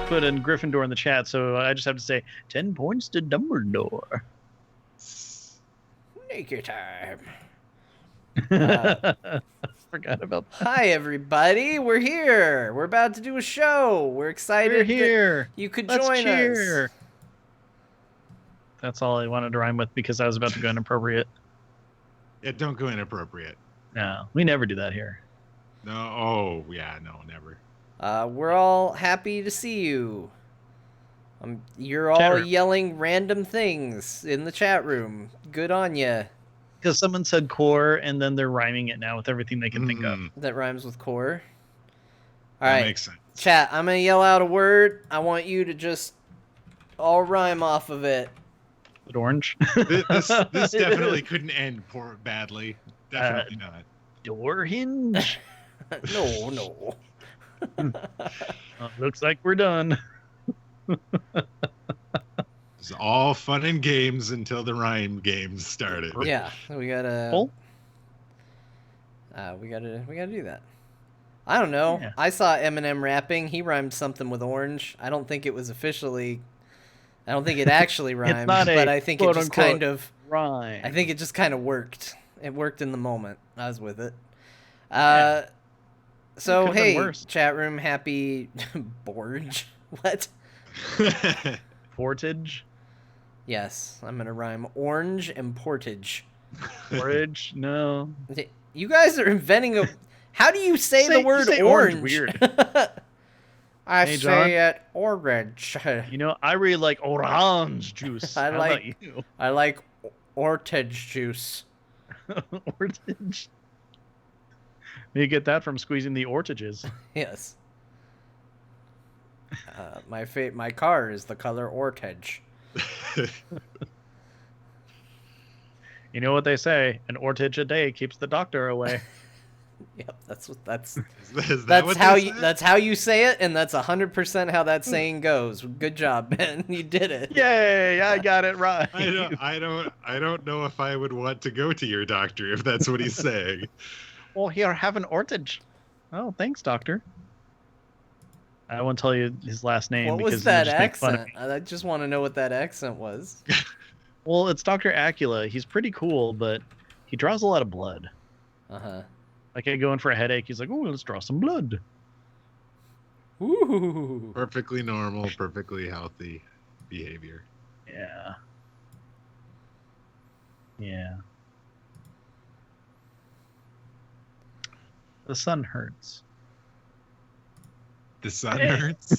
put in Gryffindor in the chat, so I just have to say 10 points to Dumbledore. Naked time. Forgot about that. Hi, everybody. We're here. We're about to do a show. We're excited We're here. that you could Let's join cheer. us. That's all I wanted to rhyme with because I was about to go inappropriate. Yeah, don't go inappropriate. No, we never do that here. No, oh, yeah, no, never. We're all happy to see you. You're all yelling random things in the chat room. Good on ya. Because someone said core, and then they're rhyming it now with everything they can think of. That rhymes with core. All that right, makes sense. Chat, I'm going to yell out a word. I want you to just all rhyme off of it. Orange? This definitely couldn't end badly. Definitely not. Door hinge? No. Looks like we're done. It's all fun and games until the rhyme games started. Yeah, we gotta. We gotta do that. I don't know. Yeah. I saw Eminem rapping. He rhymed something with orange. I don't think it was officially. I don't think it actually rhymed, but I think it just kind of rhyme. I think it just kind of worked. It worked in the moment. I was with it. So hey, chat room, happy Borge. What? Portage? Yes, I'm gonna rhyme orange and portage. Porridge? No. You guys are inventing a. How do you say the word orange? Weird. I say it orange. You know, I really like orange juice. I like ortage juice. Ortage. You get that from squeezing the ortages. Yes. My car is the color ortage. You know what they say? An ortage a day keeps the doctor away. Yep, that's how you say it, and that's 100% how that saying goes. Good job, Ben. You did it. Yay! I got it right. I don't know if I would want to go to your doctor if that's what he's saying. Well, here, have an ortage. Oh, thanks, doctor. I won't tell you his last name. What was that accent? I just want to know what that accent was. Well, it's Dr. Acula. He's pretty cool, but he draws a lot of blood. Uh-huh. Like, I go in for a headache. He's like, oh, let's draw some blood. Ooh. Perfectly normal, perfectly healthy behavior. Yeah. Yeah. The sun hurts. The sun hurts?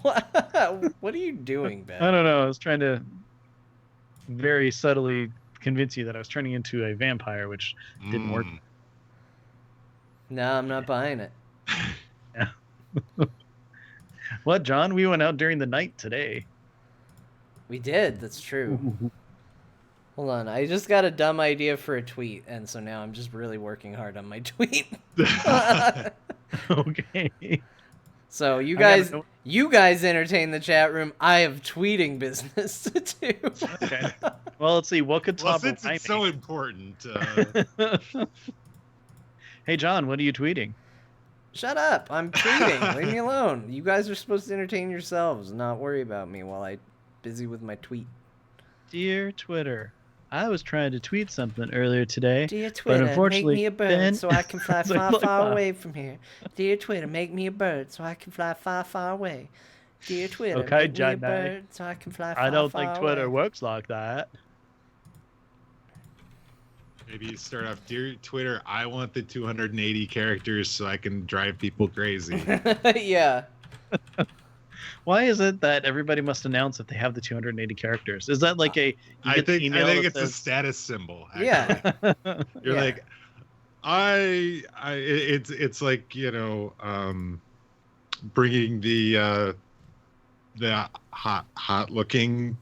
What are you doing, Ben? I don't know. I was trying to very subtly convince you that I was turning into a vampire, which didn't work. No, I'm not buying it. Yeah. What, John? We went out during the night today. We did. That's true. Hold on. I just got a dumb idea for a tweet, and so now I'm just really working hard on my tweet. Okay. So you guys entertain the chat room. I have tweeting business to do. Okay. Well, let's see. What could top since it's so important. Hey, John, what are you tweeting? Shut up. I'm tweeting. Leave me alone. You guys are supposed to entertain yourselves, not worry about me while I'm busy with my tweet. Dear Twitter, I was trying to tweet something earlier today. Dear Twitter, but unfortunately, make me a bird so I can fly far, far away from here. Dear Twitter, make me a bird so I can fly far, far away. Dear Twitter, make me a bird so I can fly far, far away. I don't think Twitter works like that. Maybe you start off, dear Twitter, I want the 280 characters so I can drive people crazy. Yeah. Why is it that everybody must announce that they have the 280 characters? Is that like a? I think it's a status symbol. Actually. Yeah. You're like, it's like, bringing the hot looking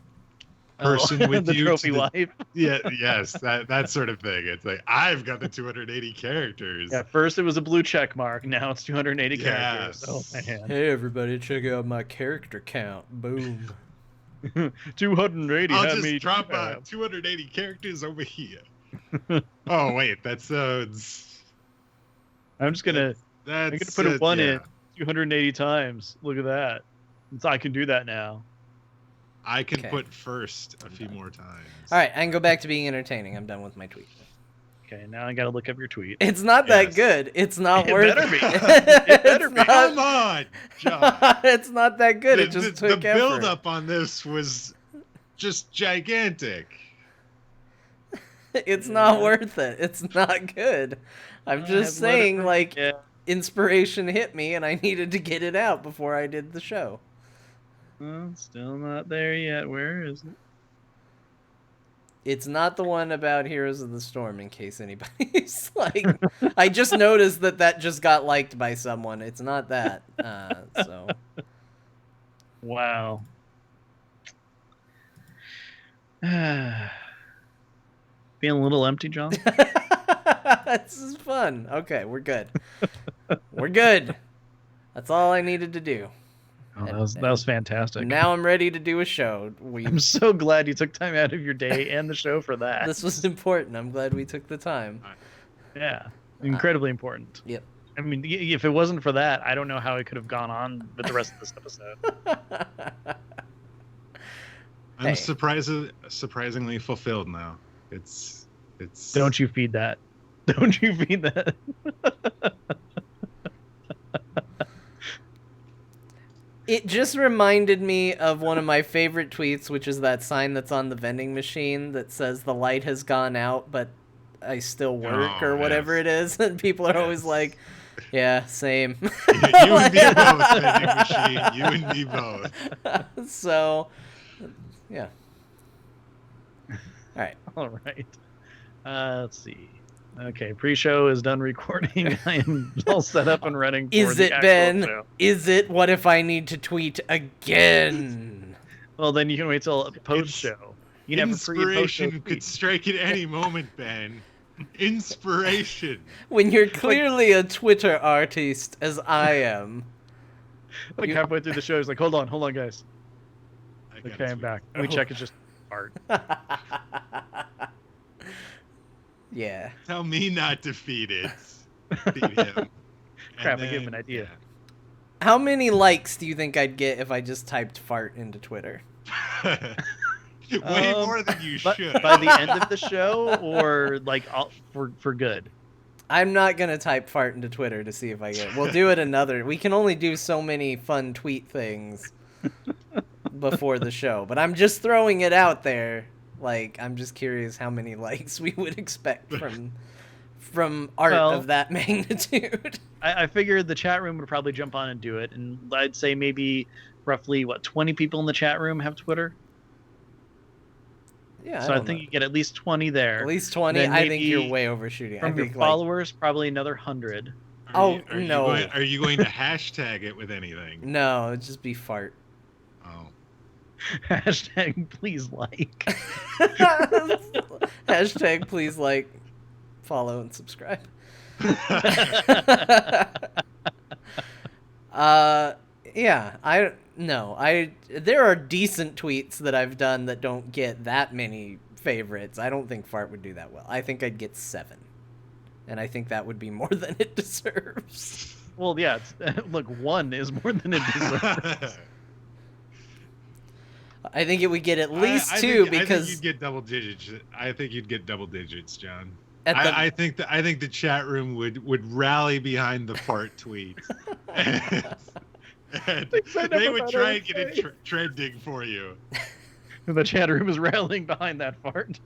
person with the you. Trophy wife. Yeah, yes, that sort of thing. It's like, I've got the 280 characters. Yeah, first it was a blue check mark. Now it's 280 characters. Oh man. Hey everybody, check out my character count. Boom. 280. I'll just drop 280 characters over here. Oh wait, that sounds. I'm just gonna. I'm gonna put a 1 in. 280 times. Look at that. I can do that now. I can put first a few more times. All right, I can go back to being entertaining. I'm done with my tweet. Okay, now I got to look up your tweet. It's not that good. It's not worth it. Better be. It better be. Come on, John. It's not that good. It just took the build up on this was just gigantic. It's not worth it. It's not good. I'm just saying, like, inspiration hit me, and I needed to get it out before I did the show. Still not there yet. Where is it? It's not the one about Heroes of the Storm, in case anybody's like... I just noticed that just got liked by someone. It's not that. So... Wow. Feeling a little empty, John? This is fun. Okay, we're good. We're good. That's all I needed to do. Oh, that was fantastic. Now I'm ready to do a show. I'm so glad you took time out of your day and the show for that. This was important. I'm glad we took the time. Yeah, incredibly important. Yep. I mean, if it wasn't for that, I don't know how it could have gone on with the rest of this episode. I'm surprisingly fulfilled now. It's. Don't you feed that. Don't you feed that. It just reminded me of one of my favorite tweets, which is that sign that's on the vending machine that says the light has gone out, but I still work or whatever it is. And people are always like, yeah, same. You and me both, vending machine. You and me both. So, yeah. All right. All right. Let's see. Okay, pre-show is done recording. I am all set up and running for Is the it, actual Ben? show. Is it? What if I need to tweet again? Well, then you can wait till post-show. You have inspiration could strike at any moment, Ben. Inspiration. When you're clearly a Twitter artist, as I am. Like halfway through the show, he's like, hold on, guys. Okay, I'm back. Let me check. It's just art. Yeah. Tell me not to feed it. Feed him. Crap, I gave him an idea. Yeah. How many likes do you think I'd get if I just typed fart into Twitter? Way more than you should. By the end of the show, or like for good? I'm not going to type fart into Twitter to see if I get... We'll do it another... We can only do so many fun tweet things before the show. But I'm just throwing it out there. Like, I'm just curious how many likes we would expect from art of that magnitude. I figured the chat room would probably jump on and do it. And I'd say maybe roughly, 20 people in the chat room have Twitter? Yeah, so I think you get at least 20 there. At least 20. I think you're way overshooting. From your followers, probably another 100. No. Are you going to hashtag it with anything? No, it'd just be fart. Oh. Hashtag please like. Hashtag please like, follow, and subscribe. Yeah, there are decent tweets that I've done that don't get that many favorites. I don't think fart would do that well. I think I'd get 7. And I think that would be more than it deserves. Well, yeah, look, 1 is more than it deserves. I think it would get at least 2 because I think you'd get double digits. I think you'd get double digits, John. I think the chat room would rally behind the fart tweet. and they would try and get it trending for you. The chat room is rallying behind that fart.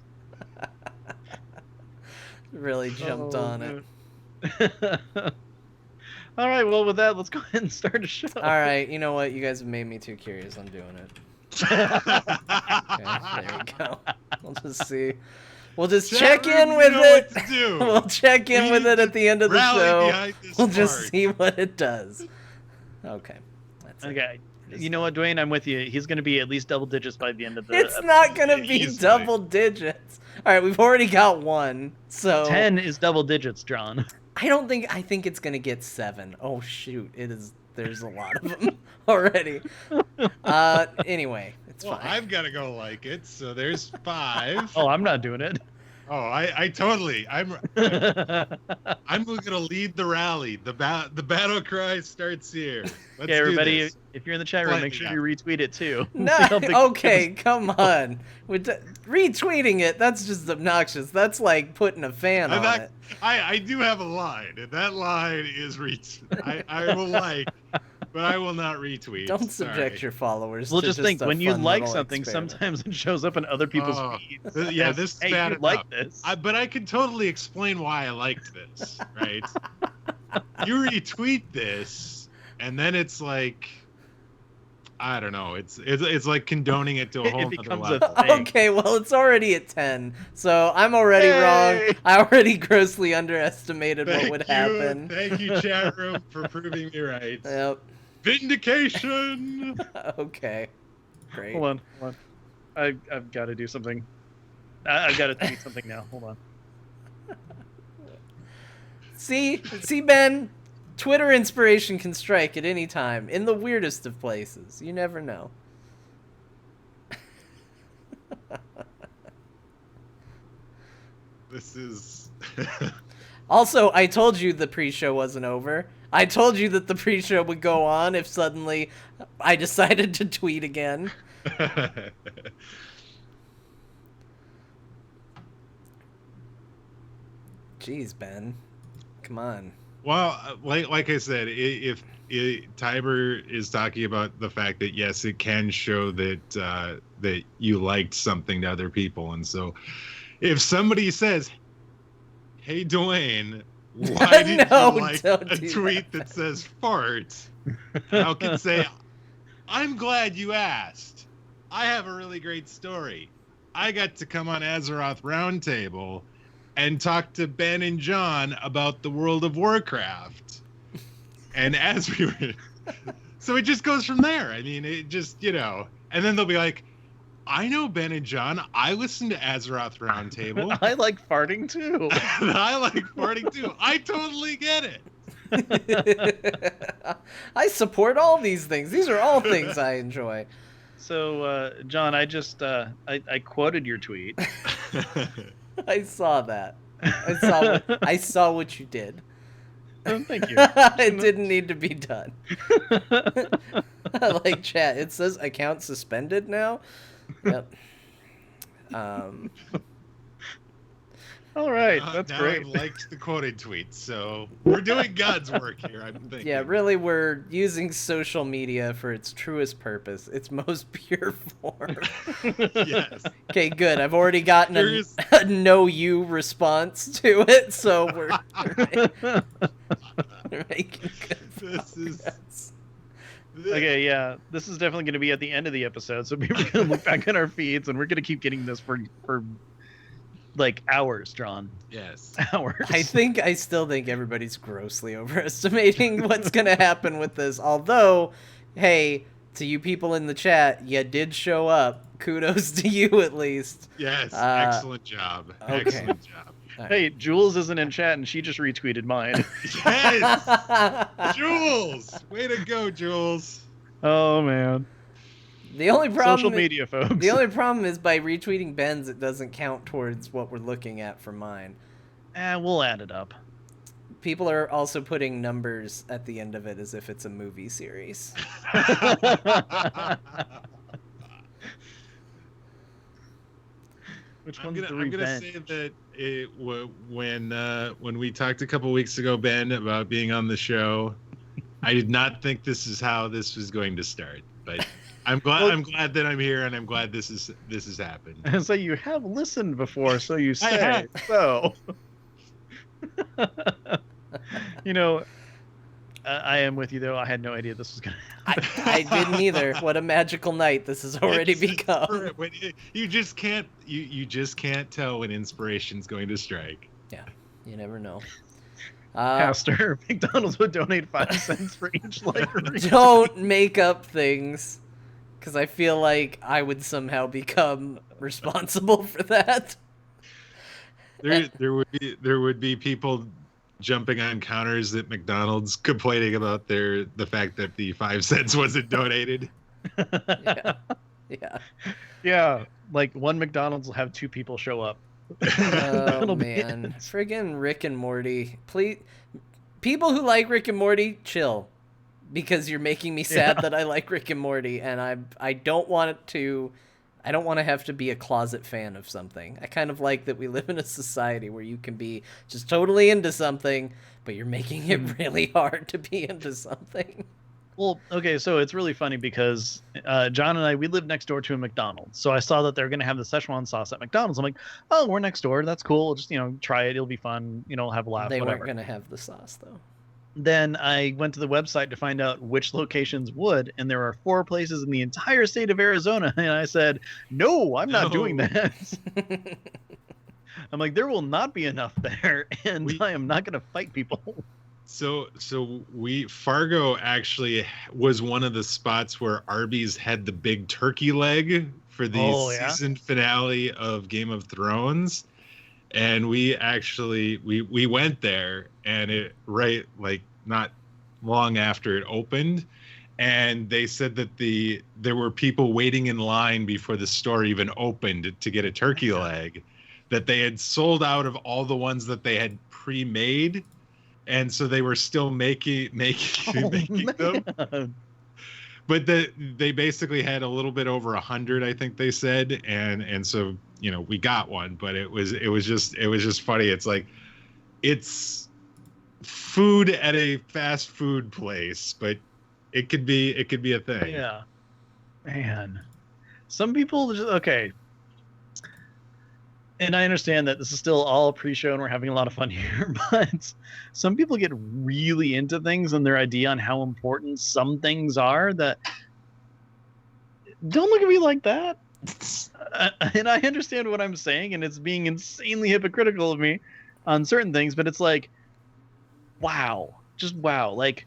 Really jumped on it. All right, well, with that, let's go ahead and start a show. All right, you know what? You guys have made me too curious. I'm doing it. Okay, there we go. We'll just see. We'll just check in with it. We'll check in with it at the end of the show. We'll just see what it does. Okay. Okay. You know what, Dwayne? I'm with you. He's going to be at least double digits by the end of the It's not going to be double digits. All right, we've already got 1. So 10 is double digits, John. I think it's going to get 7. Oh shoot, it is. There's a lot of them already. Anyway, it's fine. I've got to go like it, so there's 5. Oh, I'm not doing it. Oh, I totally. I'm going to lead the rally. The battle cry starts here. Let's Okay, everybody, do this. if you're in the chat room, make sure you retweet it too. No, okay, come on. Retweeting it, that's just obnoxious. That's like putting a fan on it. I do have a line, and that line is I will like, but I will not retweet. Don't subject your followers. Well, to just think when you like something, experiment. sometimes it shows up in other people's feeds. Yeah, this is hey, bad you like this. But I can totally explain why I liked this, right? You retweet this, and then it's like, I don't know. It's like condoning it to a whole other level. Okay, well, it's already at 10, so I'm already wrong. I already grossly underestimated what would happen. Thank you, chat room, for proving me right. Yep. Vindication. Okay. Great. Hold on. I've got to do something. I've got to tweet something now. Hold on. See, Ben? Twitter inspiration can strike at any time, in the weirdest of places. You never know. This is... Also, I told you the pre-show wasn't over. I told you that the pre-show would go on if suddenly I decided to tweet again. Jeez, Ben. Come on. Well, like I said, if Tiber is talking about the fact that yes, it can show that that you liked something to other people, and so if somebody says, "Hey, Dwayne, why did you like a tweet that says fart?" I can say, "I'm glad you asked. I have a really great story. I got to come on Azeroth Roundtable and talk to Ben and John about the World of Warcraft." And as we were... So it just goes from there. I mean, it just, and then they'll be like, "I know Ben and John. I listen to Azeroth Roundtable. I like farting too. I like farting too. I totally get it." I support all these things. These are all things I enjoy. So, John, I just, I quoted your tweet. I saw that. I saw what you did. Oh, thank you. It didn't need to be done. I like chat. It says account suspended now. Yep. All right, that's now great. I've liked the quoted tweets, so we're doing God's work here, I'm thinking. Yeah, really, we're using social media for its truest purpose, its most pure form. Yes. Okay, good. I've already gotten a "know you" response to it, so we're making good progress. Okay, yeah, this is definitely going to be at the end of the episode, so people are going to look back at our feeds, and we're going to keep getting this for like hours, John. Yes. Hours. I still think everybody's grossly overestimating what's going to happen with this. Although, hey, to you people in the chat, you did show up. Kudos to you, at least. Yes, excellent job. Okay. Excellent job. Right. Hey, Jules isn't in chat, and she just retweeted mine. Yes! Jules! Way to go, Jules. Oh, man. The only problem social media, folks. The only problem is by retweeting Ben's, it doesn't count towards what we're looking at for mine. We'll add it up. People are also putting numbers at the end of it as if it's a movie series. Which I'm one's gonna say that when we talked a couple weeks ago, Ben, about being on the show, I did not think this is how this was going to start, but I'm glad that I'm here, and I'm glad this has happened. And so you have listened before, so you say so. I am with you though. I had no idea this was gonna happen. I didn't either. What a magical night this has already become. You just can't tell when inspiration's going to strike. Yeah, you never know. Pastor, McDonald's would donate 5 cents for each like. Don't make up things, because I feel like I would somehow become responsible for that. There would be people jumping on counters at McDonald's complaining about the fact that the 5 cents wasn't donated. Yeah. Yeah. Like one McDonald's will have 2 people show up. Oh man, friggin' Rick and Morty. Please, people who like Rick and Morty, chill, because you're making me sad that I like Rick and Morty, and I don't want it to. I don't want to have to be a closet fan of something. I kind of like that we live in a society where you can be just totally into something, but you're making it really hard to be into something. Well, okay, so it's really funny because John and I, we live next door to a McDonald's. So I saw that they're going to have the Szechuan sauce at McDonald's. I'm like, oh, we're next door. That's cool. Just, try it. It'll be fun. Have a laugh, They whatever. weren't going to have the sauce, though. Then I went to the website to find out which locations would, and there are 4 places in the entire state of Arizona. And I said, no, I'm not doing that. I'm like, there will not be enough there, and I am not going to fight people. So Fargo actually was one of the spots where Arby's had the big turkey leg for the season finale of Game of Thrones. And we actually we went there, and it not long after it opened, and they said that there were people waiting in line before the store even opened to get a turkey leg, that they had sold out of all the ones that they had pre-made, and so they were still making them. But they basically had a little bit over 100, I think they said, and so we got one, but it was just funny. It's like, it's food at a fast food place, but it could be a thing. Yeah, man. Some people just okay. And I understand that this is still all pre-show and we're having a lot of fun here, but some people get really into things and their idea on how important some things are that don't look at me like that. And I understand what I'm saying, and it's being insanely hypocritical of me on certain things, but it's like, wow, just wow. Like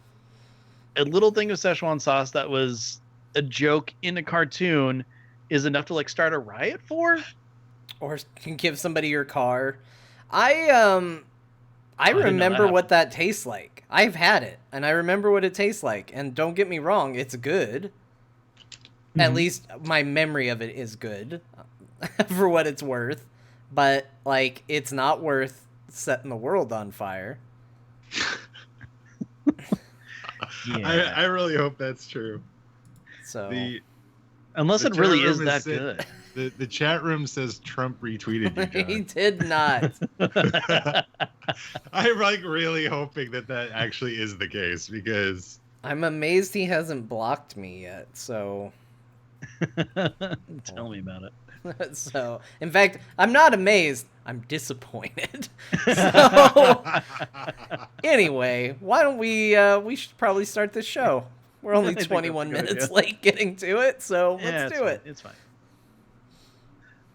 a little thing of Szechuan sauce that was a joke in a cartoon is enough to start a riot for? Or give somebody your car. I remember what that tastes like. I've had it, and I remember what it tastes like. And don't get me wrong, it's good. Mm-hmm. At least my memory of it is good, for what it's worth. But it's not worth setting the world on fire. Yeah. I really hope that's true. So, unless it really is that good. The chat room says Trump retweeted you, John. He did not. I'm really hoping that actually is the case, because I'm amazed he hasn't blocked me yet. So tell me about it. So, in fact, I'm not amazed. I'm disappointed. So, anyway, why don't we should probably start the show. We're only 21 minutes late getting to it, so let's do it. It's fine.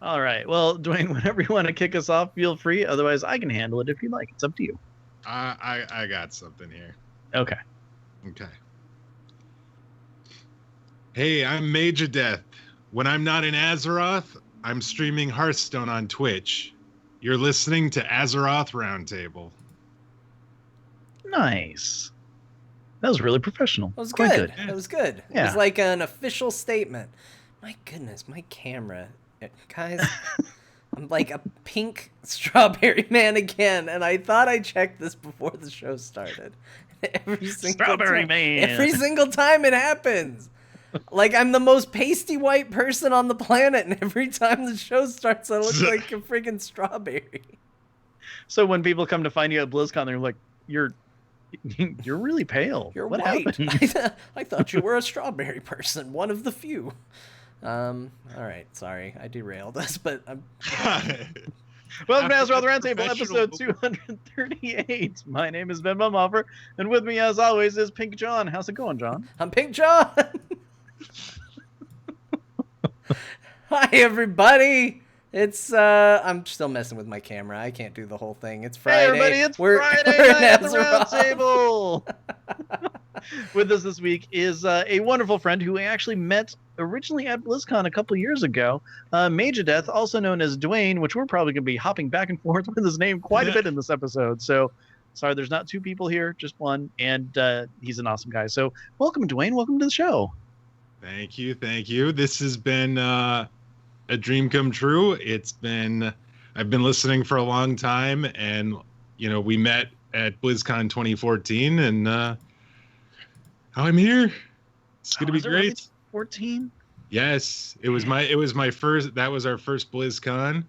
All right. Well, Dwayne, whenever you want to kick us off, feel free. Otherwise, I can handle it if you like. It's up to you. I got something here. Okay. Hey, I'm Mageadeath. When I'm not in Azeroth, I'm streaming Hearthstone on Twitch. You're listening to Azeroth Roundtable. Nice. That was really professional. That was good. That was good. Yeah. It was like an official statement. My goodness, my camera. Guys, I'm like a pink strawberry man again, and I thought I checked this before the show started. Every single time it happens. I'm the most pasty white person on the planet, and every time the show starts, I look like a friggin' strawberry. So when people come to find you at BlizzCon, they're like, you're really pale. You're what white. happened? I thought you were a strawberry person, one of the few. All right, sorry, I derailed us, but welcome to Azeroth Roundtable, episode 238. My name is Ben Bumhofer, and with me, as always, is Pink John. How's it going, John? I'm Pink John. Hi, everybody. It's I'm still messing with my camera. I can't do the whole thing. It's Friday. Hey, everybody! It's Friday night at the Roundtable. With us this week is a wonderful friend who I actually met originally at BlizzCon a couple years ago. Mageadeath, also known as Dwayne, which we're probably going to be hopping back and forth with his name quite a bit in this episode. So, sorry, there's not 2 people here, just 1, and he's an awesome guy. So, welcome, Dwayne. Welcome to the show. Thank you. This has been a dream come true. It's been I've been listening for a long time, and we met at BlizzCon 2014, and now I'm here. It's gonna be great. 14. Yes, it was my first. That was our first BlizzCon,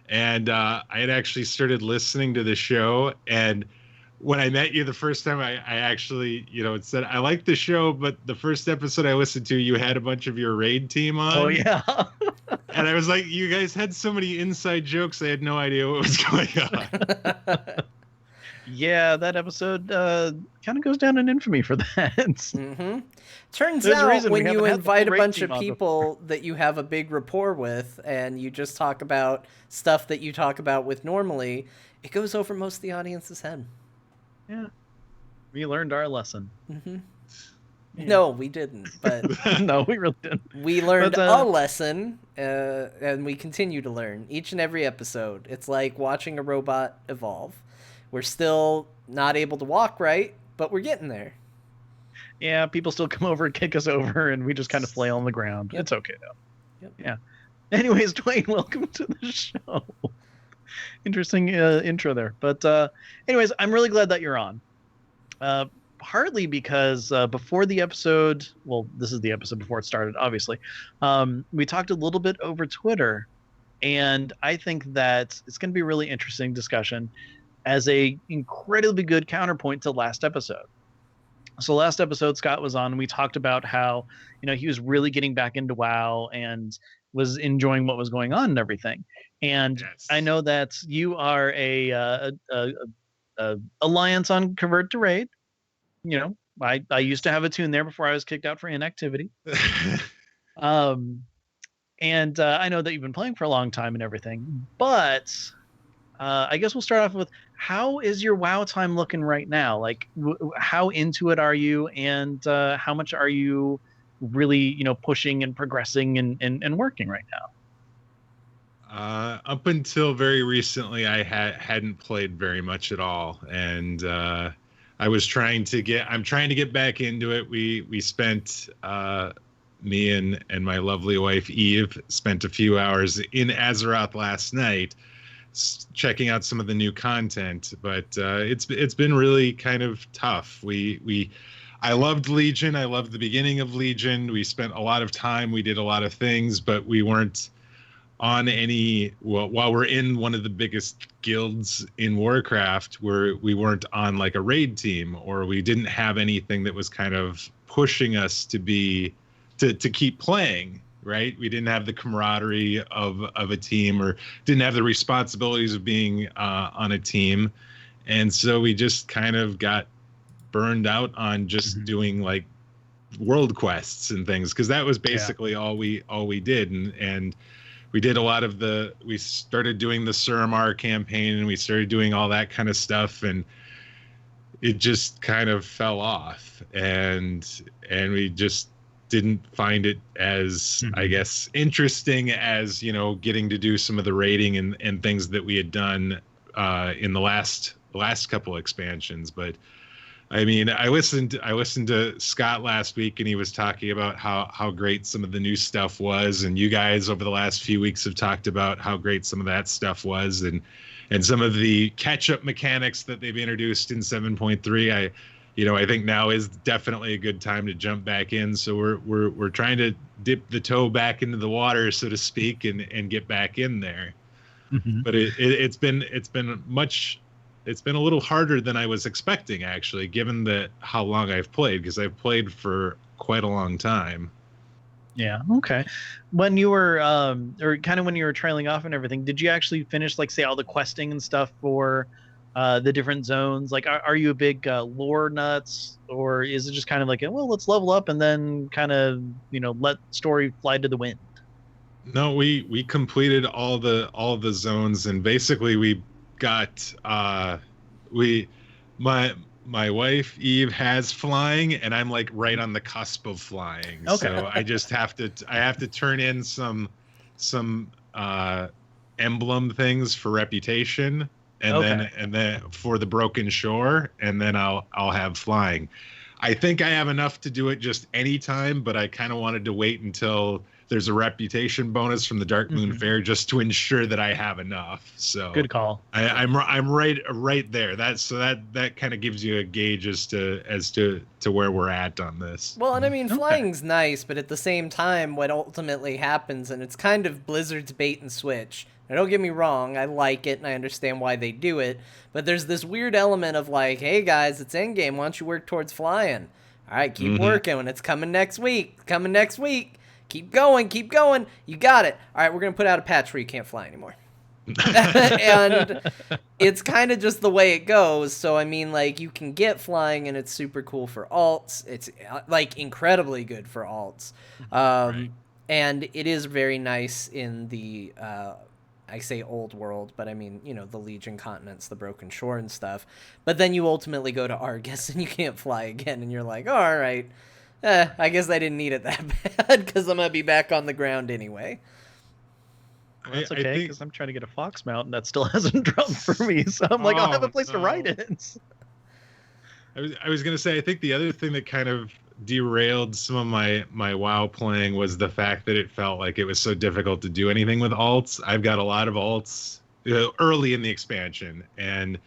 and I had actually started listening to the show. And when I met you the first time, I actually said I liked the show, but the first episode I listened to, you had a bunch of your raid team on. Oh yeah. And I was like, you guys had so many inside jokes, I had no idea what was going on. Yeah, that episode kind of goes down in infamy for that. Mm-hmm. Turns There's a out reason we when haven't you had the invite a raid bunch team of on people that you have a big rapport with, and you just talk about stuff that you talk about with normally, it goes over most of the audience's head. Yeah, we learned our lesson. Mm-hmm. Yeah. No, we didn't, but No, we really didn't. we learned a lesson, and we continue to learn each and every episode. It's like watching a robot evolve. We're still not able to walk right, but we're getting there. Yeah, people still come over and kick us over, and we just kind of flail on the ground. Yep. It's okay, though. Yep. Yeah. Anyways, Dwayne, welcome to the show. Interesting intro there. But anyways, I'm really glad that you're on. Partly because before the episode, well, this is the episode before it started, obviously, we talked a little bit over Twitter, and I think that it's going to be a really interesting discussion as a incredibly good counterpoint to last episode. So last episode, Scott was on, and we talked about how, he was really getting back into WoW and was enjoying what was going on and everything. And Yes. I know that you are a alliance on Convert to Raid. I used to have a tune there before I was kicked out for inactivity. And I know that you've been playing for a long time and everything, but I guess we'll start off with, how is your WoW time looking right now? Like, how into it are you, and how much are you really, pushing and progressing and working right now? Up until very recently, I hadn't played very much at all, and I'm trying to get back into it. We spent me and my lovely wife Eve spent a few hours in Azeroth last night, checking out some of the new content, but it's been really kind of tough. I loved Legion. I loved the beginning of Legion. We spent a lot of time. We did a lot of things, but we weren't on any. Well, while we're in one of the biggest guilds in Warcraft, we weren't on like a raid team, or we didn't have anything that was kind of pushing us to keep playing. Right, we didn't have the camaraderie of a team, or didn't have the responsibilities of being on a team, and so we just kind of got burned out on just doing like world quests and things, because that was basically all we did, and we did a lot of we started doing the Suramar campaign, and we started doing all that kind of stuff, and it just kind of fell off, and we just didn't find it as, I guess, interesting as, getting to do some of the raiding and things that we had done in the last couple expansions. But I mean, I listened to Scott last week, and he was talking about how great some of the new stuff was, and you guys over the last few weeks have talked about how great some of that stuff was, and some of the catch-up mechanics that they've introduced in 7.3. I think now is definitely a good time to jump back in. So we're trying to dip the toe back into the water, so to speak, and get back in there. But it's been a little harder than I was expecting, actually, given how long I've played, because I've played for quite a long time. Yeah. Okay. When you were, or kind of when you were trailing off and everything, did you actually finish, like, say, all the questing and stuff for the different zones? Like, are you a big lore nuts, or is it just kind of like, well, let's level up and then kind of, let story fly to the wind? No, we completed all the zones, and basically we got my wife Eve has flying, and I'm like right on the cusp of flying. Okay. So I just have to turn in some emblem things for reputation, and then for the Broken Shore, and then I'll have flying. I think I have enough to do it just anytime, but I kind of wanted to wait until there's a reputation bonus from the Dark Moon Fair just to ensure that I have enough. So good call. I'm right there. That kind of gives you a gauge as to where we're at on this. Well, and I mean, flying's nice, but at the same time, what ultimately happens, and it's kind of Blizzard's bait and switch. Now, don't get me wrong, I like it and I understand why they do it, but there's this weird element of like, hey guys, it's endgame, why don't you work towards flying? All right, keep working, and it's coming next week. Keep going. You got it. All right, we're going to put out a patch where you can't fly anymore. And it's kind of just the way it goes. So, I mean, like, you can get flying, and it's super cool for alts. It's, like, incredibly good for alts. Right. And it is very nice in the, I say old world, but I mean, you know, the Legion continents, the Broken Shore and stuff. But then you ultimately go to Argus, and you can't fly again, and you're like, oh, all right. I guess I didn't need it that bad because I'm going to be back on the ground anyway. Well, that's okay, because I'm trying to get a Fox mount, and that still hasn't dropped for me. So I'm like, I'll have a place to ride it. I was going to say, I think the other thing that kind of derailed some of my WoW playing was the fact that it felt like it was so difficult to do anything with alts. I've got a lot of alts early in the expansion, and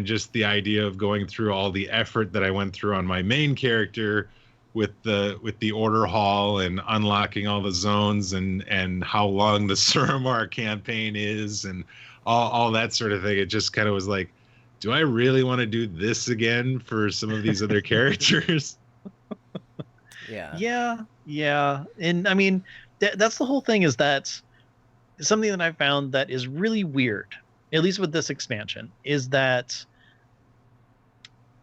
just the idea of going through all the effort that I went through on my main character with the order hall and unlocking all the zones and how long the Suramar campaign is and all that sort of thing. It just kind of was like, do I really want to do this again for some of these other characters? Yeah. And I mean, that's the whole thing, is that something that I found that is really weird, at least with this expansion, is that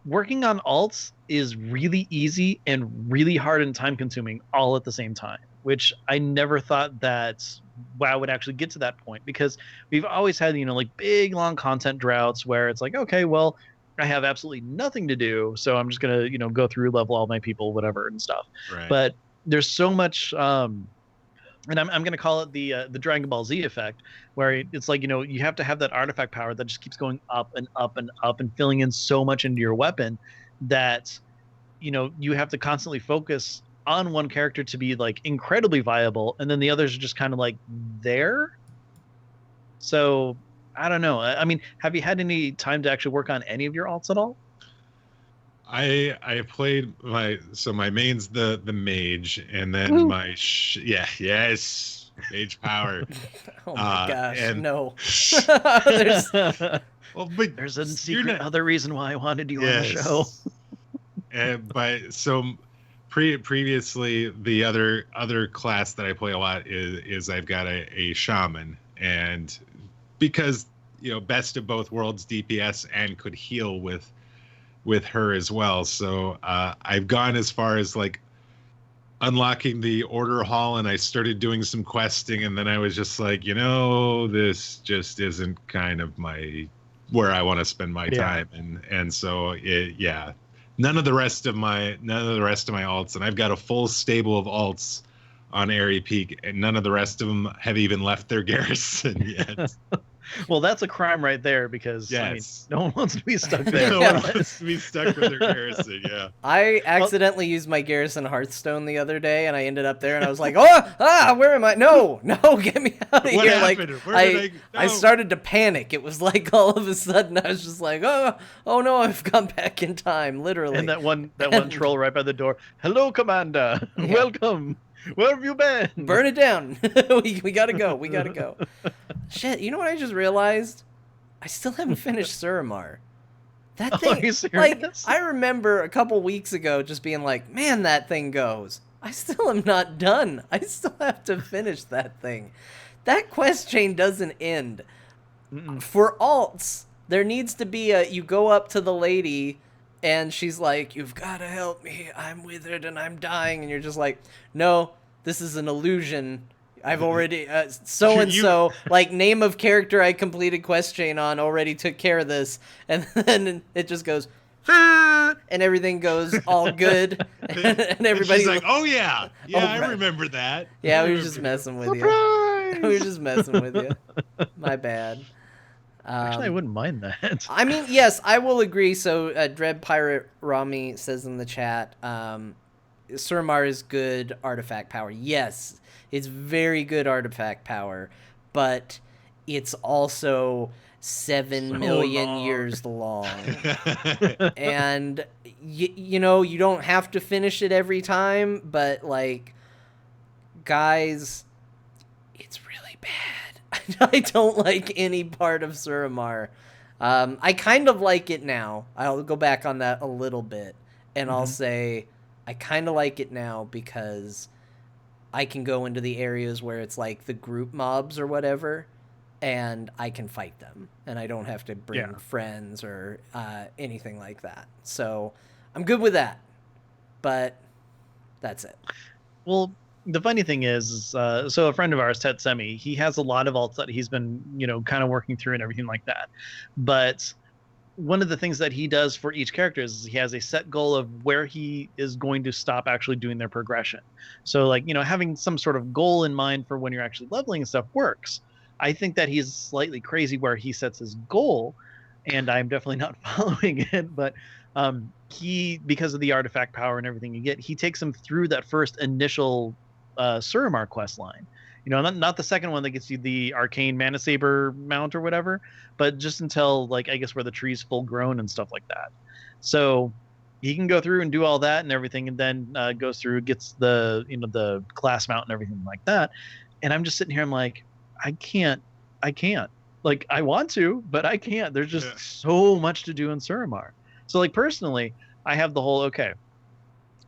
working on alts is really easy and really hard and time consuming all at the same time, which I never thought that WoW would actually get to that point, because we've always had, you know, like big long content droughts where it's like, okay, well, I have absolutely nothing to do, so I'm just gonna, you know, go through, level all my people, whatever and stuff. Right. But there's so much and I'm going to call it the Dragon Ball Z effect, where it's like, you know, you have to have that artifact power that just keeps going up and up and up and filling in so much into your weapon that, you know, you have to constantly focus on one character to be like incredibly viable, and then the others are just kind of like there. So I don't know. I mean, have you had any time to actually work on any of your alts at all? I played my main's the mage, and then Woo. mage power. Oh my gosh, and no. But there's a secret other reason why I wanted you on the show. But so previously, the other class that I play a lot is I've got a shaman, and because, you know, best of both worlds DPS and could heal with her as well. So I've gone as far as like unlocking the order hall, and I started doing some questing, and then I was just like, you know, this just isn't kind of where I want to spend my time. And so none of the rest of my alts, and I've got a full stable of alts on Airy Peak, and none of the rest of them have even left their garrison yet. Well, that's a crime right there, because I mean, no one wants to be stuck there. No one wants to be stuck with their garrison, yeah. I accidentally used my garrison Hearthstone the other day, and I ended up there, and I was like, where am I? No, get me out of What here. happened? Like, I started to panic. It was like all of a sudden I was just like, oh no, I've gone back in time, literally. And that one troll right by the door. Hello, Commander. Yeah. Welcome. Where have you been? Burn it down. we gotta go. Shit, you know what I just realized? I still haven't finished Suramar. That thing, are you serious? Like, I remember a couple weeks ago just being like, man, that thing goes. I still am not done. I still have to finish that thing. That quest chain doesn't end. For alts, there needs to be you go up to the lady, and she's like, you've got to help me. I'm withered and I'm dying. And you're just like, no, this is an illusion. I've already, so-and-so, like, name of character I completed quest chain on already took care of this. And then it just goes, and everything goes all good. and everybody's like, oh, yeah. Yeah, I remember that. Yeah, we were just messing with you. We were just messing with you. My bad. Actually, I wouldn't mind that. I mean, yes, I will agree. So, Dread Pirate Rami says in the chat, Suramar is good artifact power. Yes, it's very good artifact power, but it's also 7 million years long. And you know, you don't have to finish it every time, but like, guys, it's really bad. I don't like any part of Suramar. I kind of like it now. I'll go back on that a little bit, and I'll say I kind of like it now because I can go into the areas where it's like the group mobs or whatever, and I can fight them, and I don't have to bring friends or anything like that. So I'm good with that, but that's it. Well, the funny thing is so a friend of ours, Tet Semi, he has a lot of alts that he's been, kind of working through and everything like that. But one of the things that he does for each character is he has a set goal of where he is going to stop actually doing their progression. So like, having some sort of goal in mind for when you're actually leveling and stuff works. I think that he's slightly crazy where he sets his goal, and I'm definitely not following it, but he, because of the artifact power and everything you get, he takes him through that first initial Suramar quest line. Not the second one that gets you the arcane mana saber mount or whatever, but just until like I guess where the tree's full grown and stuff like that. So he can go through and do all that and everything, and then goes through, gets the the class mount and everything like that. And I'm just sitting here, I'm like, I can't. Like I want to, but I can't. There's just so much to do in Suramar. So like personally, I have the whole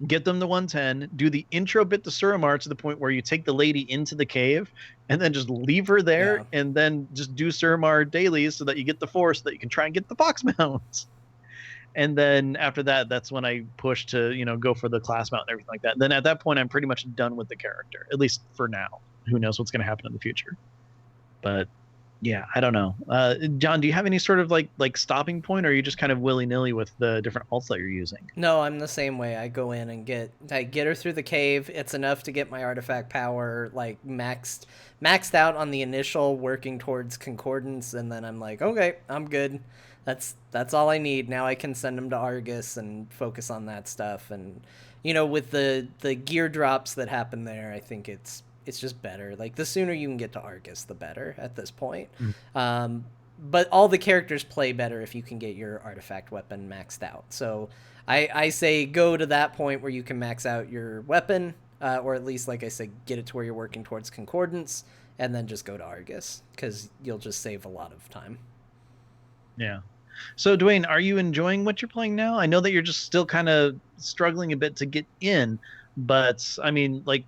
get them to 110, do the intro bit to Suramar to the point where you take the lady into the cave and then just leave her there, and then just do Suramar dailies so that you get the force so that you can try and get the box mounts. And then after that, that's when I push to, go for the class mount and everything like that. Then at that point, I'm pretty much done with the character, at least for now. Who knows what's going to happen in the future. But yeah, I don't know. John, do you have any sort of like stopping point, or are you just kind of willy-nilly with the different alts that you're using? No, I'm the same way. I go in and get her through the cave. It's enough to get my artifact power like maxed out on the initial working towards concordance, and then I'm like, okay, I'm good. That's all I need. Now I can send them to Argus and focus on that stuff. And with the gear drops that happen there, I think it's just better. Like, the sooner you can get to Argus, the better at this point. But all the characters play better if you can get your artifact weapon maxed out. So I say go to that point where you can max out your weapon, or at least, like I said, get it to where you're working towards concordance, and then just go to Argus, because you'll just save a lot of time. Yeah. So Dwayne, are you enjoying what you're playing now? I know that you're just still kind of struggling a bit to get in, but I mean, like,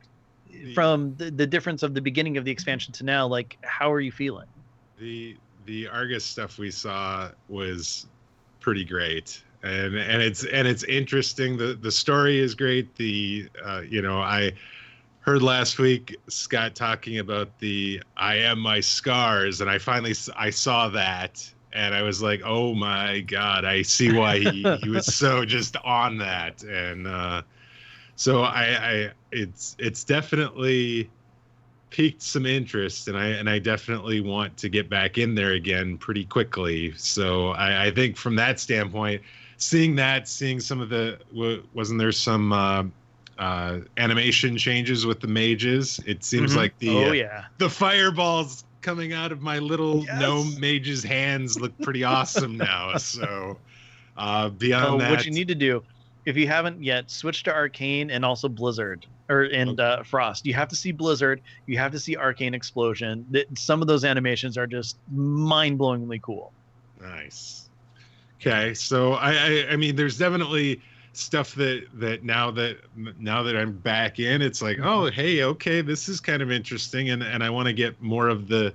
from the difference of the beginning of the expansion to now, like, how are you feeling? The Argus stuff we saw was pretty great, and it's interesting. The story is great. I heard last week Scott talking about the I am my scars, and I saw that, and I was like, oh my god, I see why he was so just on that. And so it's definitely piqued some interest, and I definitely want to get back in there again pretty quickly. So I think from that standpoint, seeing some of wasn't there some animation changes with the mages? It seems like the fireballs coming out of my little gnome mage's hands look pretty awesome now. So beyond that, what you need to do, if you haven't yet, switch to Arcane and also Blizzard and Frost. You have to see Blizzard. You have to see Arcane Explosion. Some of those animations are just mind-blowingly cool. Nice. Okay, so I mean, there's definitely stuff that now that I'm back in, it's like, oh, hey, okay, this is kind of interesting, and I want to get more of the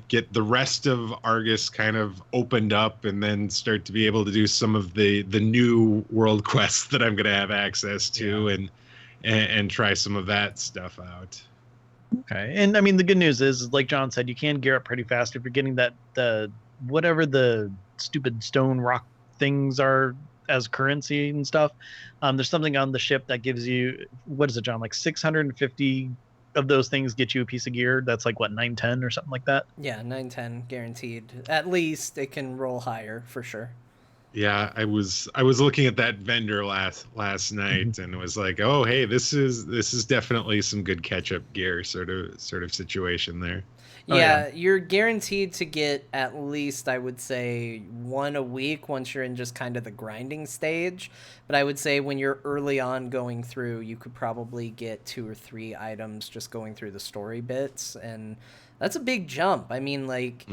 get the rest of Argus kind of opened up, and then start to be able to do some of the new world quests that I'm going to have access to, and try some of that stuff out. Okay. And I mean, the good news is, like John said, you can gear up pretty fast if you're getting the whatever the stupid stone rock things are as currency and stuff. There's something on the ship that gives you, what is it, John, like 650 of those things get you a piece of gear. That's like what, 910 or something like that? Yeah, 910 guaranteed. At least it can roll higher for sure. Yeah, I was looking at that vendor last night and was like, oh hey, this is definitely some good catch up gear sort of situation there. Oh, yeah. Yeah, you're guaranteed to get at least, I would say, one a week once you're in just kind of the grinding stage. But I would say when you're early on going through, you could probably get 2 or 3 items just going through the story bits, and that's a big jump. I mean, like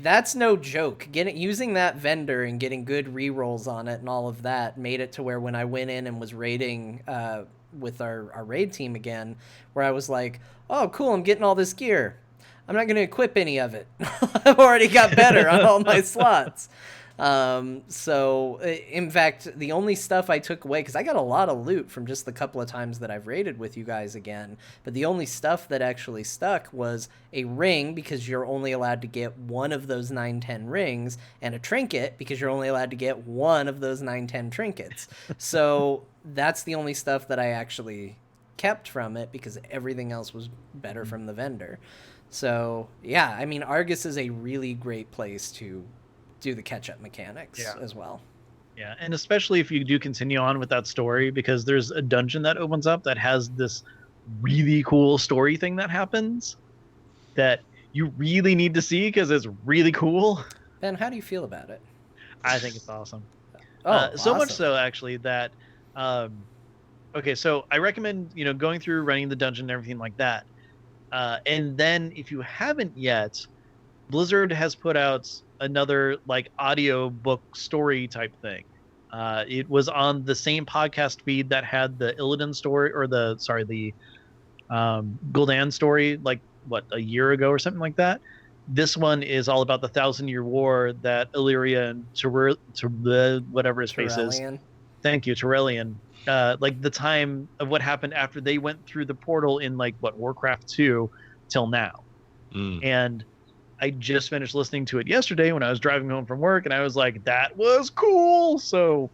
that's no joke. Using that vendor and getting good rerolls on it and all of that made it to where when I went in and was raiding with our raid team again, where I was like, oh cool, I'm getting all this gear. I'm not going to equip any of it. I've already got better on all my slots. So, in fact, the only stuff I took away, because I got a lot of loot from just the couple of times that I've raided with you guys again, but the only stuff that actually stuck was a ring, because you're only allowed to get one of those 9-10 rings, and a trinket, because you're only allowed to get one of those 9-10 trinkets. So, that's the only stuff that I actually kept from it, because everything else was better from the vendor. So, yeah, I mean, Argus is a really great place to do the catch-up mechanics as well. Yeah, and especially if you do continue on with that story, because there's a dungeon that opens up that has this really cool story thing that happens that you really need to see because it's really cool. Ben, how do you feel about it? I think it's awesome. So awesome. much so, actually, that... okay, so I recommend, going through, running the dungeon and everything like that. And then if you haven't yet, Blizzard has put out another like audio book story type thing. It was on the same podcast feed that had the Illidan story, or the Gul'dan story, like a year ago or something like that. This one is all about the 1,000-Year War that Illyria and whatever his face is. Thank you, Tyrellian. Like the time of what happened after they went through the portal in Warcraft 2 till now. And I just finished listening to it yesterday when I was driving home from work, and I was like, that was cool. So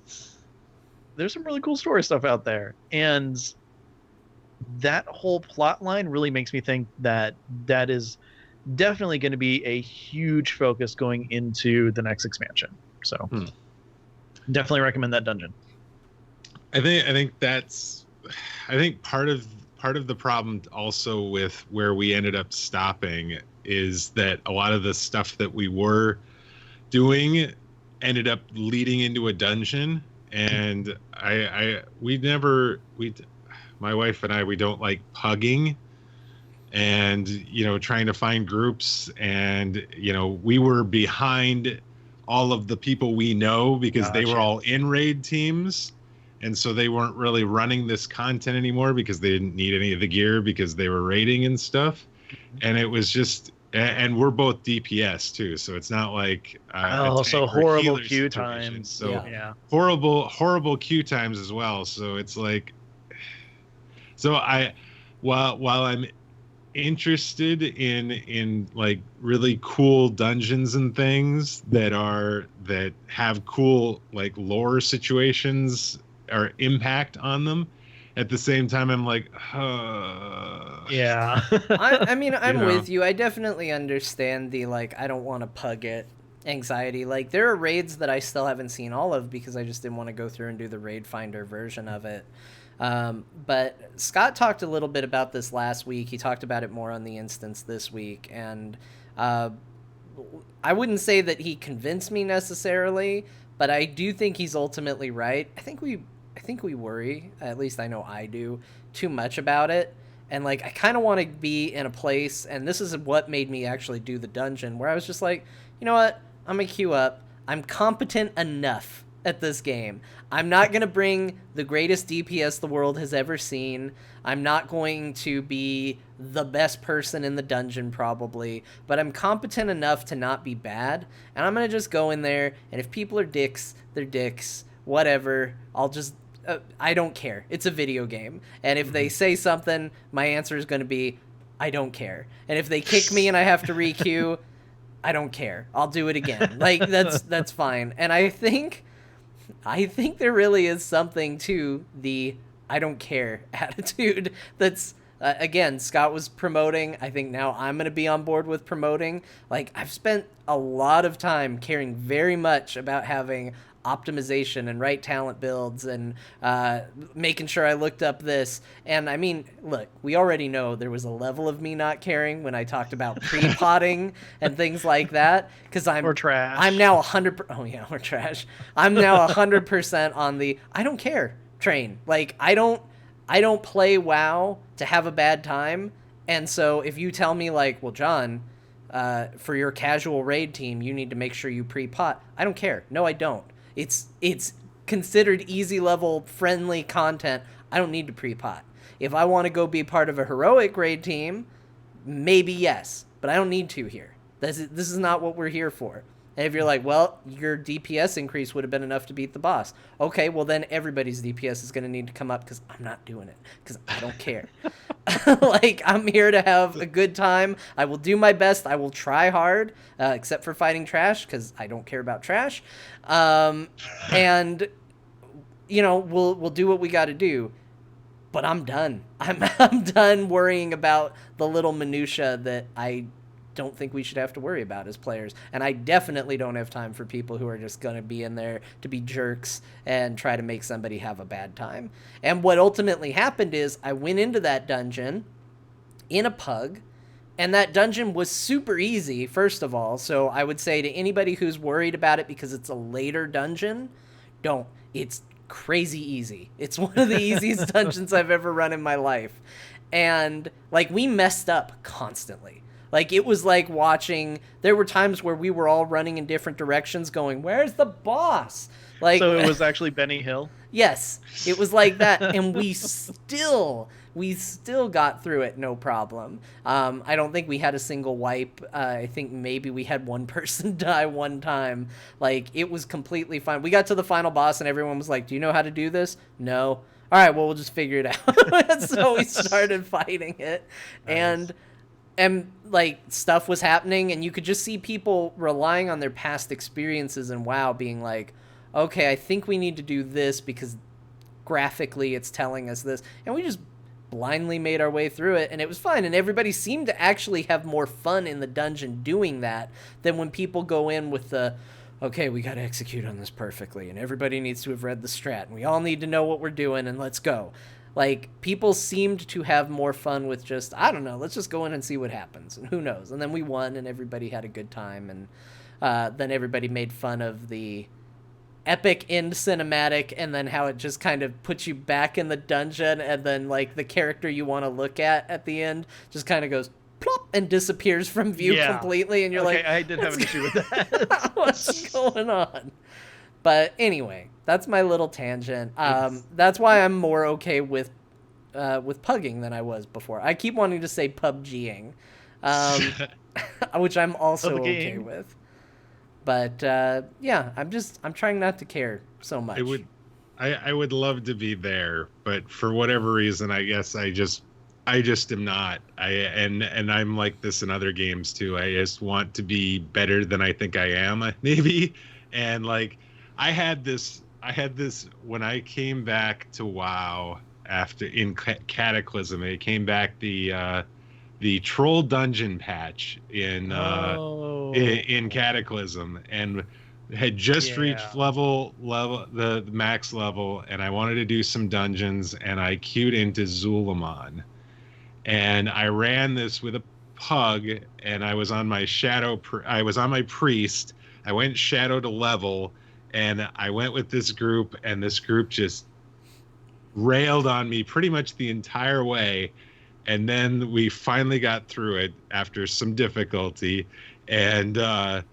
there's some really cool story stuff out there. And that whole plot line really makes me think that that is definitely going to be a huge focus going into the next expansion. So definitely recommend that dungeon. I think part of the problem also with where we ended up stopping is that a lot of the stuff that we were doing ended up leading into a dungeon, and my wife and I, we don't like pugging and trying to find groups, and we were behind all of the people we know because they were all in raid teams. And so they weren't really running this content anymore because they didn't need any of the gear because they were raiding and stuff. And it was just, and we're both DPS too. So it's not like, so horrible queue times. So horrible queue times as well. So it's like, while I'm interested in like really cool dungeons and things that have cool like lore situations or impact on them, at the same time I'm like, yeah. I mean, I'm with you. I definitely understand the I don't want to pug it anxiety. Like, there are raids that I still haven't seen all of because I just didn't want to go through and do the raid finder version of it. But Scott talked a little bit about this last week. He talked about it more on the instance this week, and I wouldn't say that he convinced me necessarily, but I do think he's ultimately right. I think we worry, at least I know I do, too much about it. And I kind of want to be in a place, and this is what made me actually do the dungeon, where I was just like, you know what? I'm going to queue up. I'm competent enough at this game. I'm not going to bring the greatest DPS the world has ever seen. I'm not going to be the best person in the dungeon probably, but I'm competent enough to not be bad. And I'm going to just go in there, and if people are dicks, they're dicks. Whatever. I'll just... I don't care. It's a video game. And if they say something, my answer is going to be, I don't care. And if they kick me and I have to re-queue, I don't care. I'll do it again. That's fine. And I think there really is something to the I don't care attitude that's, again, Scott was promoting. I think now I'm going to be on board with promoting. I've spent a lot of time caring very much about having optimization and right talent builds and making sure I looked up this. And I mean, look, we already know there was a level of me not caring when I talked about pre-potting and things like that, because Or trash. I'm now 100. Oh yeah, we're trash. I'm now 100% on the I don't care train. Like I don't play WoW to have a bad time. And so if you tell me like, well, John, for your casual raid team, you need to make sure you pre-pot. I don't care. No, I don't. It's considered easy level friendly content. I don't need to pre-pot. If I want to go be part of a heroic raid team, maybe yes, but I don't need to here. This is not what we're here for. And if you're like, well, your DPS increase would have been enough to beat the boss. Okay, well then everybody's DPS is going to need to come up because I'm not doing it because I don't care. Like, I'm here to have a good time. I will do my best. I will try hard, except for fighting trash because I don't care about trash. And, you know, we'll do what we got to do. But I'm done. I'm done worrying about the little minutia that I don't think we should have to worry about as players. And I definitely don't have time for people who are just going to be in there to be jerks and try to make somebody have a bad time. And what ultimately happened is I went into that dungeon in a pug, and that dungeon was super easy, first of all. So I would say to anybody who's worried about it because it's a later dungeon, don't. It's crazy easy. It's one of the easiest dungeons I've ever run in my life. And like, we messed up constantly. Like, it was like watching, there were times where we were all running in different directions going, where's the boss? Like, so it was actually Benny Hill? Yes, it was like that. And we still got through it, no problem. I don't think we had a single wipe. I think maybe we had one person die one time. Like, it was completely fine. We got to the final boss and everyone was like, do you know how to do this? No. All right, well, we'll just figure it out. So we started fighting it. Nice. And like, stuff was happening, and you could just see people relying on their past experiences in WoW being like, okay, I think we need to do this because graphically it's telling us this. And we just blindly made our way through it, and it was fine. And everybody seemed to actually have more fun in the dungeon doing that than when people go in with the, okay, we got to execute on this perfectly, and everybody needs to have read the strat, and we all need to know what we're doing, and let's go. Like, people seemed to have more fun with just, I don't know, let's just go in and see what happens, and who knows. And then we won, and everybody had a good time, and then everybody made fun of the epic end cinematic, and then how it just kind of puts you back in the dungeon, and then, like, the character you want to look at the end just kind of goes plop and disappears from view completely, and you're like, I did have an issue with that. What's going on? But anyway, that's my little tangent. That's why I'm more okay with pugging than I was before. I keep wanting to say PUBGing, which I'm also okay with. But yeah, I'm trying not to care so much. I would love to be there, but for whatever reason, I guess I just am not. And I'm like this in other games too. I just want to be better than I think I am, maybe. And like, I had this when I came back to WoW after in Cataclysm. It came back the troll dungeon patch in Cataclysm, and had just reached level the max level, and I wanted to do some dungeons, and I queued into Zulamon, and I ran this with a pug, and I was on my priest. I went shadow to level, and I went with this group, and this group just railed on me pretty much the entire way. And then we finally got through it after some difficulty. And after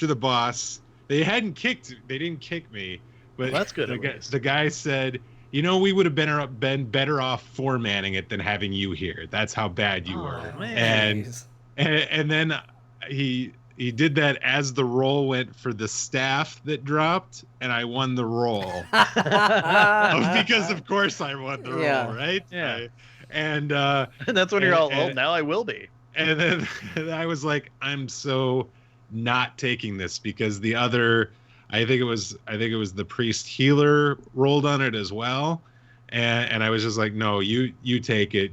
the boss, they didn't kick me, but that's good. The guy said, you know, we would have been better off four-manning it than having you here. That's how bad you were. Man. And then he did that as the roll went for the staff that dropped, and I won the roll. Because of course I won the roll, right? Yeah. And that's when you're all, well, now I will be. And then I was like, I'm so not taking this, because the other, I think it was the priest healer rolled on it as well. And I was just like, no, you take it.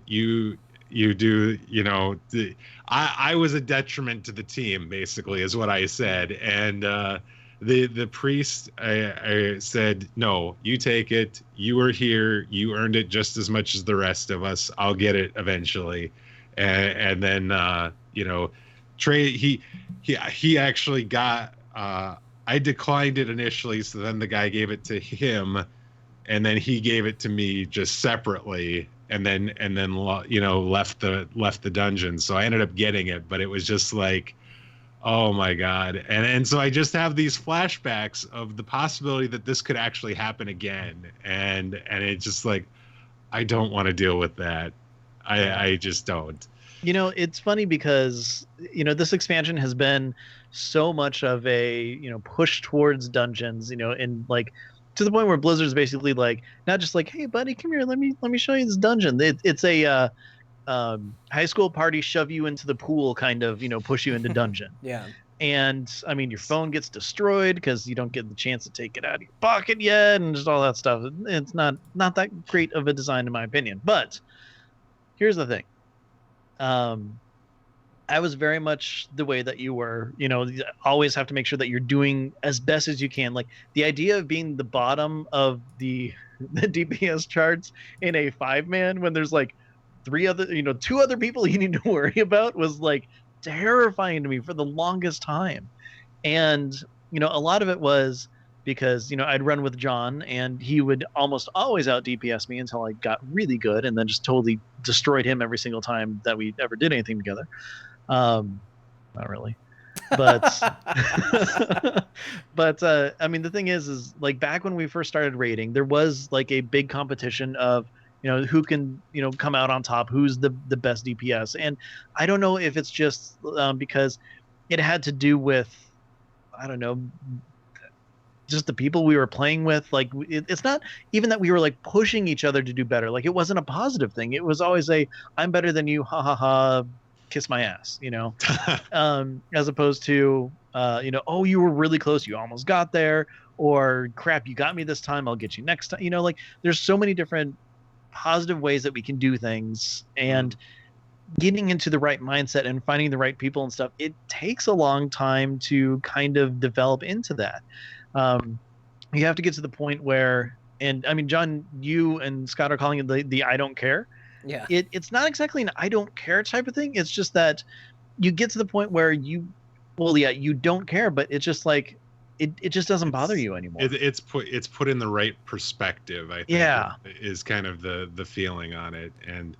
you do, I was a detriment to the team, basically, is what I said. And the priest, I said, no, you take it. You were here. You earned it just as much as the rest of us. I'll get it eventually. And then, Trey, he actually got, I declined it initially. So then the guy gave it to him, and then he gave it to me just separately. And then left the dungeon. So I ended up getting it, but it was just like, oh my God. And so I just have these flashbacks of the possibility that this could actually happen again. And it's just like, I don't want to deal with that. I just don't. It's funny because, this expansion has been so much of a, push towards dungeons, and like, to the point where Blizzard's basically like, not just like, hey buddy, come here, let me show you this dungeon. It's a high school party, shove you into the pool kind of, push you into dungeon. Yeah. And I mean, your phone gets destroyed because you don't get the chance to take it out of your pocket yet, and just all that stuff. It's not that great of a design, in my opinion. But here's the thing. I was very much the way that you were, always have to make sure that you're doing as best as you can. Like the idea of being the bottom of the DPS charts in a 5-man when there's like two other people you need to worry about was like terrifying to me for the longest time. And, a lot of it was because, I'd run with John and he would almost always out DPS me until I got really good and then just totally destroyed him every single time that we ever did anything together. Not really, but I mean, the thing is like back when we first started raiding, there was like a big competition of, who can, come out on top, who's the best DPS. And I don't know if it's just because it had to do with, I don't know, just the people we were playing with. Like it's not even that we were like pushing each other to do better. Like it wasn't a positive thing. It was always I'm better than you, ha ha ha, kiss my ass, as opposed to oh, you were really close, you almost got there, or crap, you got me this time, I'll get you next time. Like there's so many different positive ways that we can do things, and getting into the right mindset and finding the right people and stuff, it takes a long time to kind of develop into that. You have to get to the point where, and I mean, John, you and Scott are calling it the I don't care. Yeah. It's not exactly an I don't care type of thing. It's just that you get to the point where you don't care, but it's just like it just doesn't bother you anymore. It's put in the right perspective, I think. Yeah. Is kind of the feeling on it. And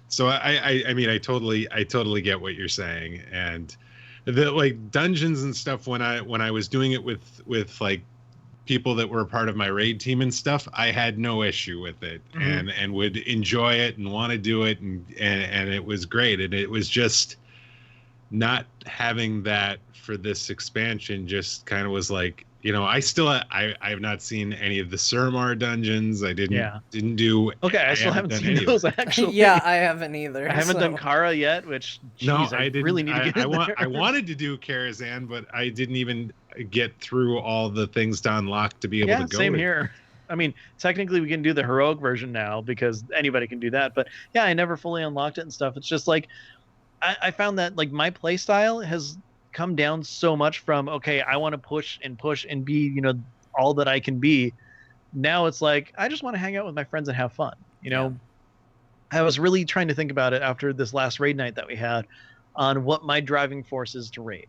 so I mean, I totally get what you're saying. And the like dungeons and stuff, when I was doing it with like people that were a part of my raid team and stuff, I had no issue with it. Mm-hmm. and would enjoy it and want to do it, and it was great. And it was just not having that for this expansion just kind of was like, I have not seen any of the Suramar dungeons. I didn't do. Okay, I still haven't seen those actually. Yeah, I haven't either. I haven't done Kara yet, which geez, I didn't, really need to get in there. I wanted to do Karazhan, but I didn't even get through all the things to unlock to be able to go. Same here. I mean, technically we can do the heroic version now because anybody can do that. But yeah, I never fully unlocked it and stuff. It's just like I found that like my play style has come down so much from, okay, I want to push and be, all that I can be. Now it's like, I just want to hang out with my friends and have fun. Yeah. I was really trying to think about it after this last raid night that we had on what my driving force is to raid.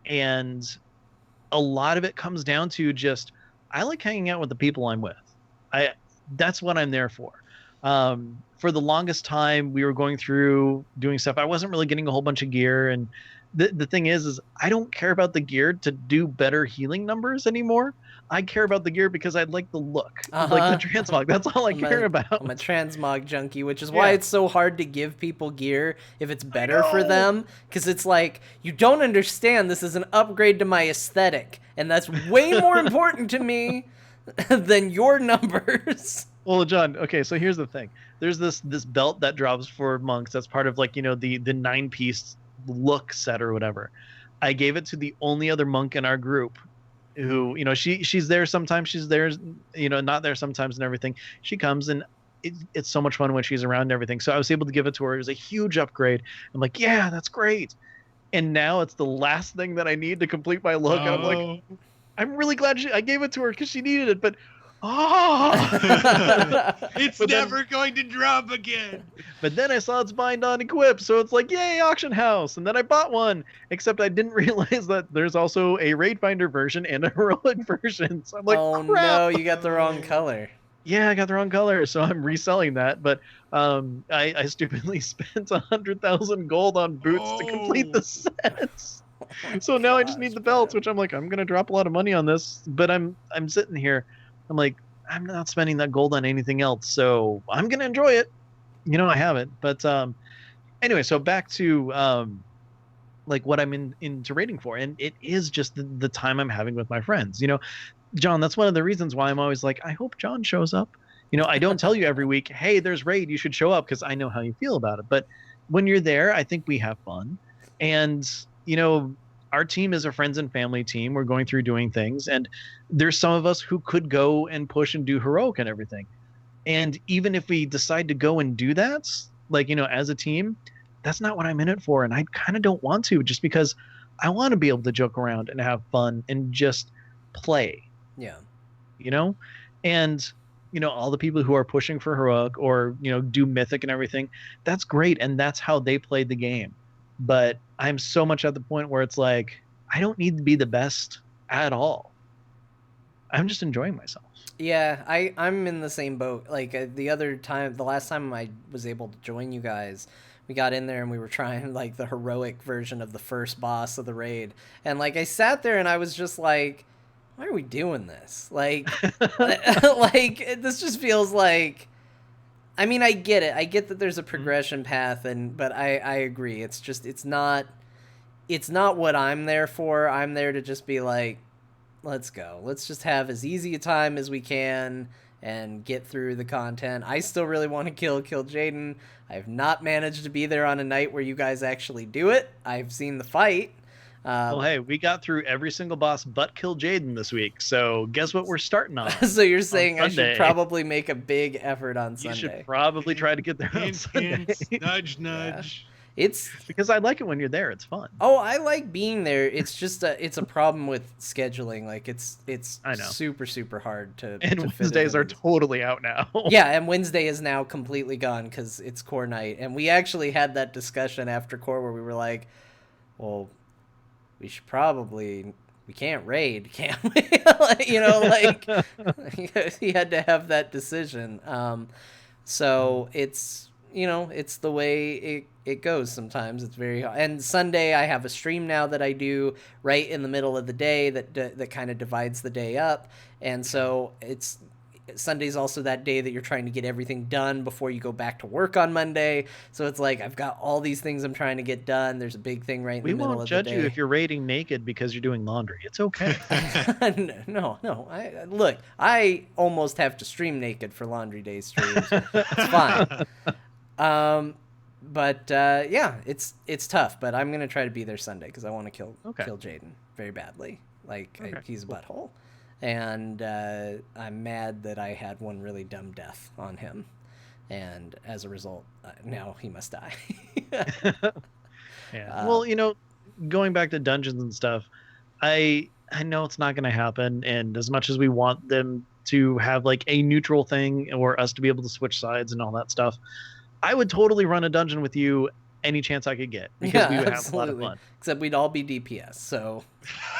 And a lot of it comes down to just, I like hanging out with the people I'm with. That's what I'm there for. For the longest time, we were going through doing stuff. I wasn't really getting a whole bunch of gear. And the thing is I don't care about the gear to do better healing numbers anymore. I care about the gear because I like the look, like the transmog. That's all I care about. I'm a transmog junkie, which is why it's so hard to give people gear if it's better for them. Because it's like, you don't understand, this is an upgrade to my aesthetic. And that's way more important to me than your numbers. Well, John, okay, so here's the thing. There's this belt that drops for monks. That's part of like, the 9-piece look set or whatever. I gave it to the only other monk in our group who, she's there sometimes, she's there, not there sometimes and everything. She comes and it's so much fun when she's around and everything. So I was able to give it to her. It was a huge upgrade. I'm like, yeah, that's great. And now it's the last thing that I need to complete my look. And I'm like, I'm really glad I gave it to her because she needed it. But it's But never going to drop again. But then I saw it's bind on equip, so it's like, yay, auction house. And then I bought one, except I didn't realize that there's also a raid finder version and a heroic version. So I'm like, oh crap. no, you got the wrong color. Yeah, I got the wrong color, so I'm reselling that. But I stupidly spent 100,000 gold on boots to complete the sets. So now I just need the belts, which I'm like, I'm gonna drop a lot of money on this. But I'm sitting here, I'm like, I'm not spending that gold on anything else, so I'm gonna enjoy it. You know, I have it. But anyway, so back to like what I'm into raiding for, and it is just the time I'm having with my friends. You know, John, that's one of the reasons why I'm always like, I hope John shows up. You know, I don't tell you every week, hey, there's raid, you should show up, because I know how you feel about it. But when you're there, I think we have fun. And, you know, our team is a friends and family team. We're going through doing things. And there's some of us who could go and push and do heroic and everything. And even if we decide to go and do that, like, you know, as a team, that's not what I'm in it for. And I kind of don't want to, just because I want to be able to joke around and have fun and just play. Yeah. You know? And, you know, all the people who are pushing for heroic or, you know, do mythic and everything, that's great. And that's how they played the game. But I'm so much at the point where it's like, I don't need to be the best at all. I'm just enjoying myself. Yeah, I'm in the same boat. Like the last time I was able to join you guys, we got in there and we were trying like the heroic version of the first boss of the raid. And like I sat there and I was just like, why are we doing this? Like, like this just feels like, I mean, I get it. I get that there's a progression path, but I agree. It's just, it's not what I'm there for. I'm there to just be like, let's go. Let's just have as easy a time as we can and get through the content. I still really want to kill Jaden. I have not managed to be there on a night where you guys actually do it. I've seen the fight. Well, hey, we got through every single boss but kill Jaden this week. So guess what we're starting on? So you're saying I should probably make a big effort on Sunday. You should probably try to get there on Sunday. Nudge, nudge. Yeah. It's because I like it when you're there. It's fun. Oh, I like being there. It's just it's a problem with scheduling. Like it's I know. super hard to. And to Wednesdays are totally out now. Yeah, and Wednesday is now completely gone because it's core night. And we actually had that discussion after core where we were like, well, we should probably. We can't raid, can we? You know, like he had to have that decision. So it's. You know, it's the way it goes sometimes. It's very hard. And Sunday, I have a stream now that I do right in the middle of the day that kind of divides the day up. And so Sunday's also that day that you're trying to get everything done before you go back to work on Monday. So it's like I've got all these things I'm trying to get done. There's a big thing right in the middle of the day. We won't judge you if you're raiding naked because you're doing laundry. It's okay. No. Look, I almost have to stream naked for laundry day streams. It's fine. But yeah, it's tough, but I'm gonna try to be there Sunday because I want to kill Jaden very badly. Like he's a butthole, and I'm mad that I had one really dumb death on him, and as a result, now he must die. Yeah. Well, you know, going back to dungeons and stuff, I know it's not gonna happen, and as much as we want them to have like a neutral thing or us to be able to switch sides and all that stuff, I would totally run a dungeon with you any chance I could get because we would have a lot of fun. Except we'd all be DPS, so.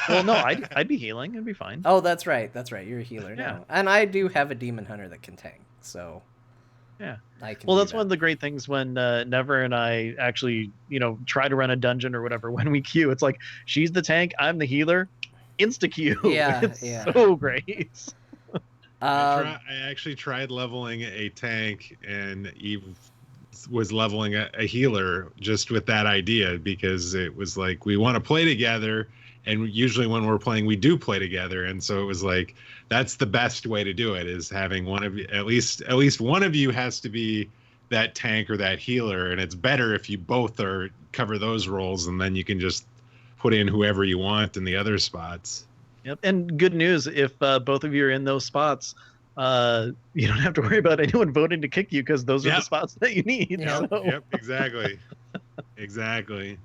Well, no, I'd be healing. It'd be fine. Oh, that's right. You're a healer now. And I do have a demon hunter that can tank, so. Yeah. Well, that's one of the great things when Never and I actually, you know, try to run a dungeon or whatever. When we queue, it's like she's the tank, I'm the healer, insta queue. Yeah, it's so great. I actually tried leveling a tank, and Eve was leveling a healer just with that idea, because it was like we want to play together, and usually when we're playing we do play together, and so it was like that's the best way to do it, is having one of you, at least one of you has to be that tank or that healer, and it's better if you both cover those roles, and then you can just put in whoever you want in the other spots. Yep. And good news, if both of you are in those spots, you don't have to worry about anyone voting to kick you because those are the Yep. spots that you need. Yep. So. Yep, exactly. Exactly.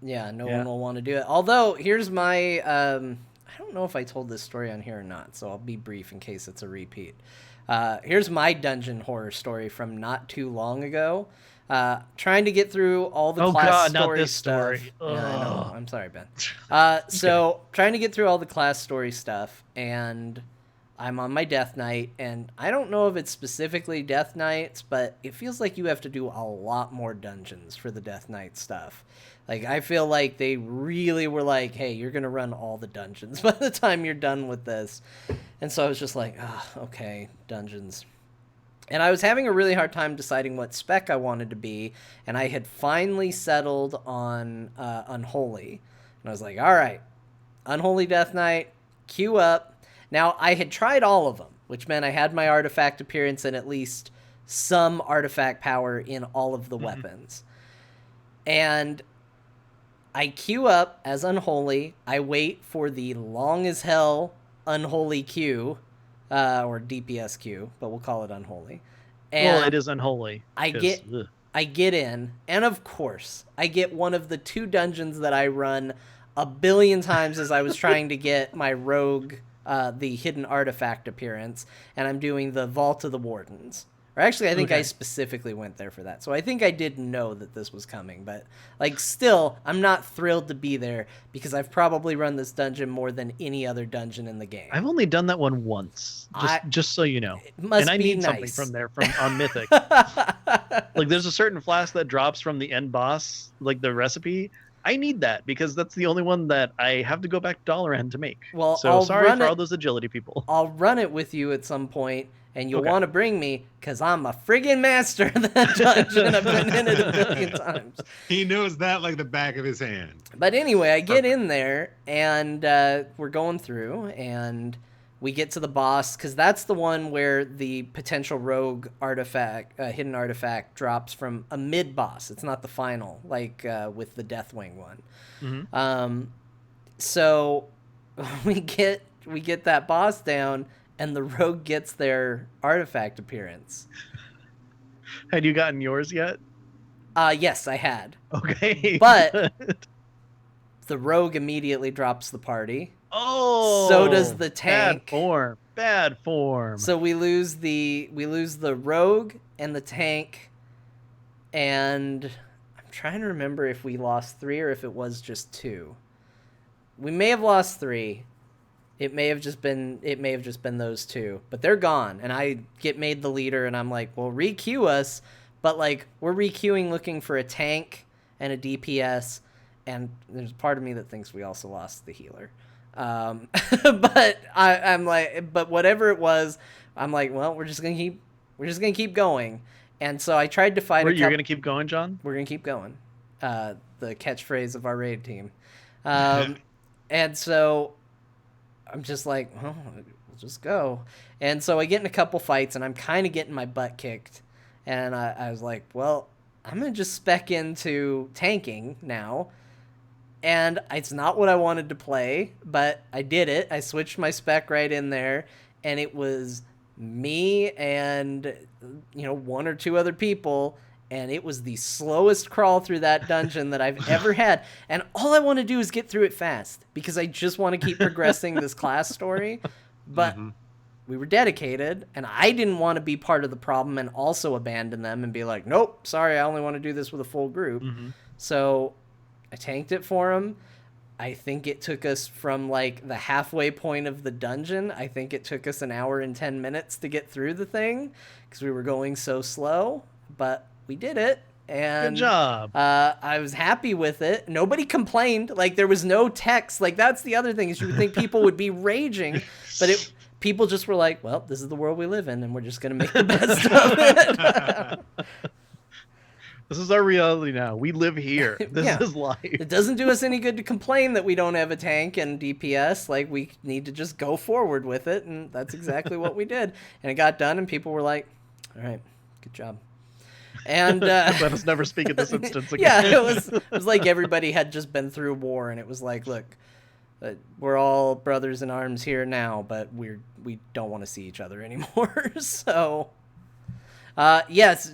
Yeah, no Yeah. one will want to do it. Although, here's my I don't know if I told this story on here or not, so I'll be brief in case it's a repeat. Here's my dungeon horror story from not too long ago. Trying to get through all the Oh, class God, not story this stuff. story. Yeah, I know. Ugh. I'm sorry, Ben. So trying to get through all the class story stuff, and I'm on my death knight, and I don't know if it's specifically death knights, but it feels like you have to do a lot more dungeons for the death knight stuff. Like, I feel like they really were like, hey, you're going to run all the dungeons by the time you're done with this. And so I was just like, okay, dungeons. And I was having a really hard time deciding what spec I wanted to be, and I had finally settled on Unholy. And I was like, all right, Unholy Death Knight, queue up. Now, I had tried all of them, which meant I had my artifact appearance and at least some artifact power in all of the weapons. And I queue up as Unholy. I wait for the long as hell Unholy queue, or DPS queue, but we'll call it Unholy. And Well, it is unholy. I get in, and of course, I get one of the 2 dungeons that I run a billion times as I was trying to get my rogue, the hidden artifact appearance, and I'm doing the Vault of the Wardens. Or actually, I think I specifically went there for that. So I think I did know that this was coming, but like still, I'm not thrilled to be there because I've probably run this dungeon more than any other dungeon in the game. I've only done that one once, just so you know. It must and I be need nice. something from there on Mythic. Like there's a certain flask that drops from the end boss, like the recipe. I need that because that's the only one that I have to go back to Dollar End to make. Well, so sorry for all those agility people. I'll run it with you at some point, and you'll want to bring me because I'm a friggin' master of that dungeon. I've been in it a billion times. He knows that like the back of his hand. But anyway, I get in there, and we're going through, and we get to the boss, because that's the one where the potential rogue artifact, hidden artifact, drops from a mid-boss. It's not the final, like with the Deathwing one. Mm-hmm. So we get that boss down, and the rogue gets their artifact appearance. Had you gotten yours yet? Yes, I had. Okay. But the rogue immediately drops the party. Oh, so does the tank. Bad form. So we lose the rogue and the tank, and I'm trying to remember if we lost 3 or if it was just 2. We may have lost 3. It may have just been those 2, but they're gone, and I get made the leader, and I'm like, well, re-queue us, but like we're re-queuing looking for a tank and a DPS, and there's part of me that thinks we also lost the healer. But I'm like, but whatever it was, I'm like, well, we're just gonna keep going. And so I tried to fight. You're gonna keep going, John? We're gonna keep going. The catchphrase of our raid team. And so I'm just like, well, we'll just go. And so I get in a couple fights, and I'm kind of getting my butt kicked. And I was like, well, I'm gonna just spec into tanking now. And it's not what I wanted to play, but I did it. I switched my spec right in there, and it was me and 1 or 2 other people, and it was the slowest crawl through that dungeon that I've ever had. And all I want to do is get through it fast because I just want to keep progressing this class story. But we were dedicated, and I didn't want to be part of the problem and also abandon them and be like, nope, sorry, I only want to do this with a full group. So I tanked it for him. I think it took us from like the halfway point of the dungeon. I think it took us 1 hour and 10 minutes to get through the thing because we were going so slow, but we did it. And good job. I was happy with it. Nobody complained. Like there was no text. Like that's the other thing is you would think people would be raging, but people just were like, well, this is the world we live in and we're just going to make the best of it. This is our reality now. We live here. This is life. It doesn't do us any good to complain that we don't have a tank and DPS. Like, we need to just go forward with it, and that's exactly what we did. And it got done, and people were like, all right, good job. And let us never speak in this instance again. Yeah, it was like everybody had just been through war, and it was like, look, We're all brothers in arms here now, but we don't want to see each other anymore. So, yes,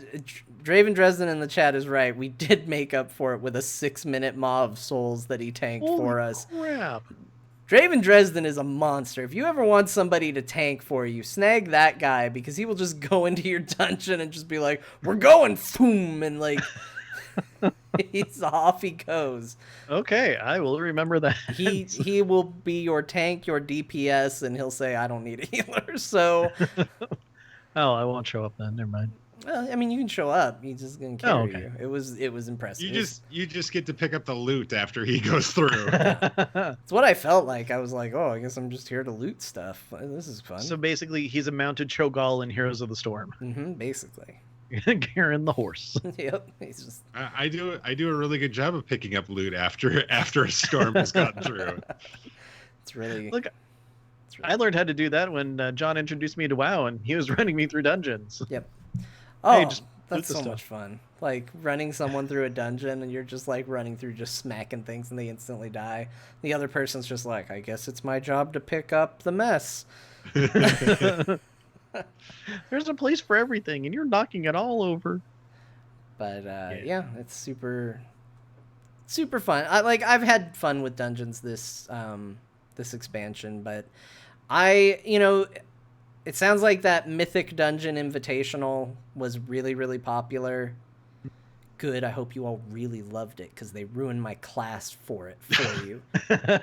Draven Dresden in the chat is right. We did make up for it with a 6-minute Maw of Souls that he tanked for us. Crap. Draven Dresden is a monster. If you ever want somebody to tank for you, snag that guy, because he will just go into your dungeon and just be like, we're going, boom, and like, he's off he goes. Okay, I will remember that. He will be your tank, your DPS, and he'll say, I don't need a healer. So, Oh, I won't show up then. Never mind. well, I mean, you can show up. He's just gonna carry okay. you. It was impressive. You just get to pick up the loot after he goes through. It's what I felt like. I was like, oh, I guess I'm just here to loot stuff. This is fun. So basically, he's a mounted Cho'Gall in Heroes of the Storm. Basically. Garen the horse. Yep. He's just. I do a really good job of picking up loot after a storm has gotten through. It's really. Look, I learned how to do that when John introduced me to WoW, and he was running me through dungeons. Yep. Oh, Hey, just that's loot the so much fun. Like running someone through a dungeon and you're just like running through just smacking things and they instantly die. The other person's just like, I guess it's my job to pick up the mess. There's a place for everything, and you're knocking it all over. But yeah, it's super fun. I've had fun with dungeons this expansion, but it sounds like that Mythic Dungeon Invitational was really, really popular. Good. I hope you all really loved it, because they ruined my class for you.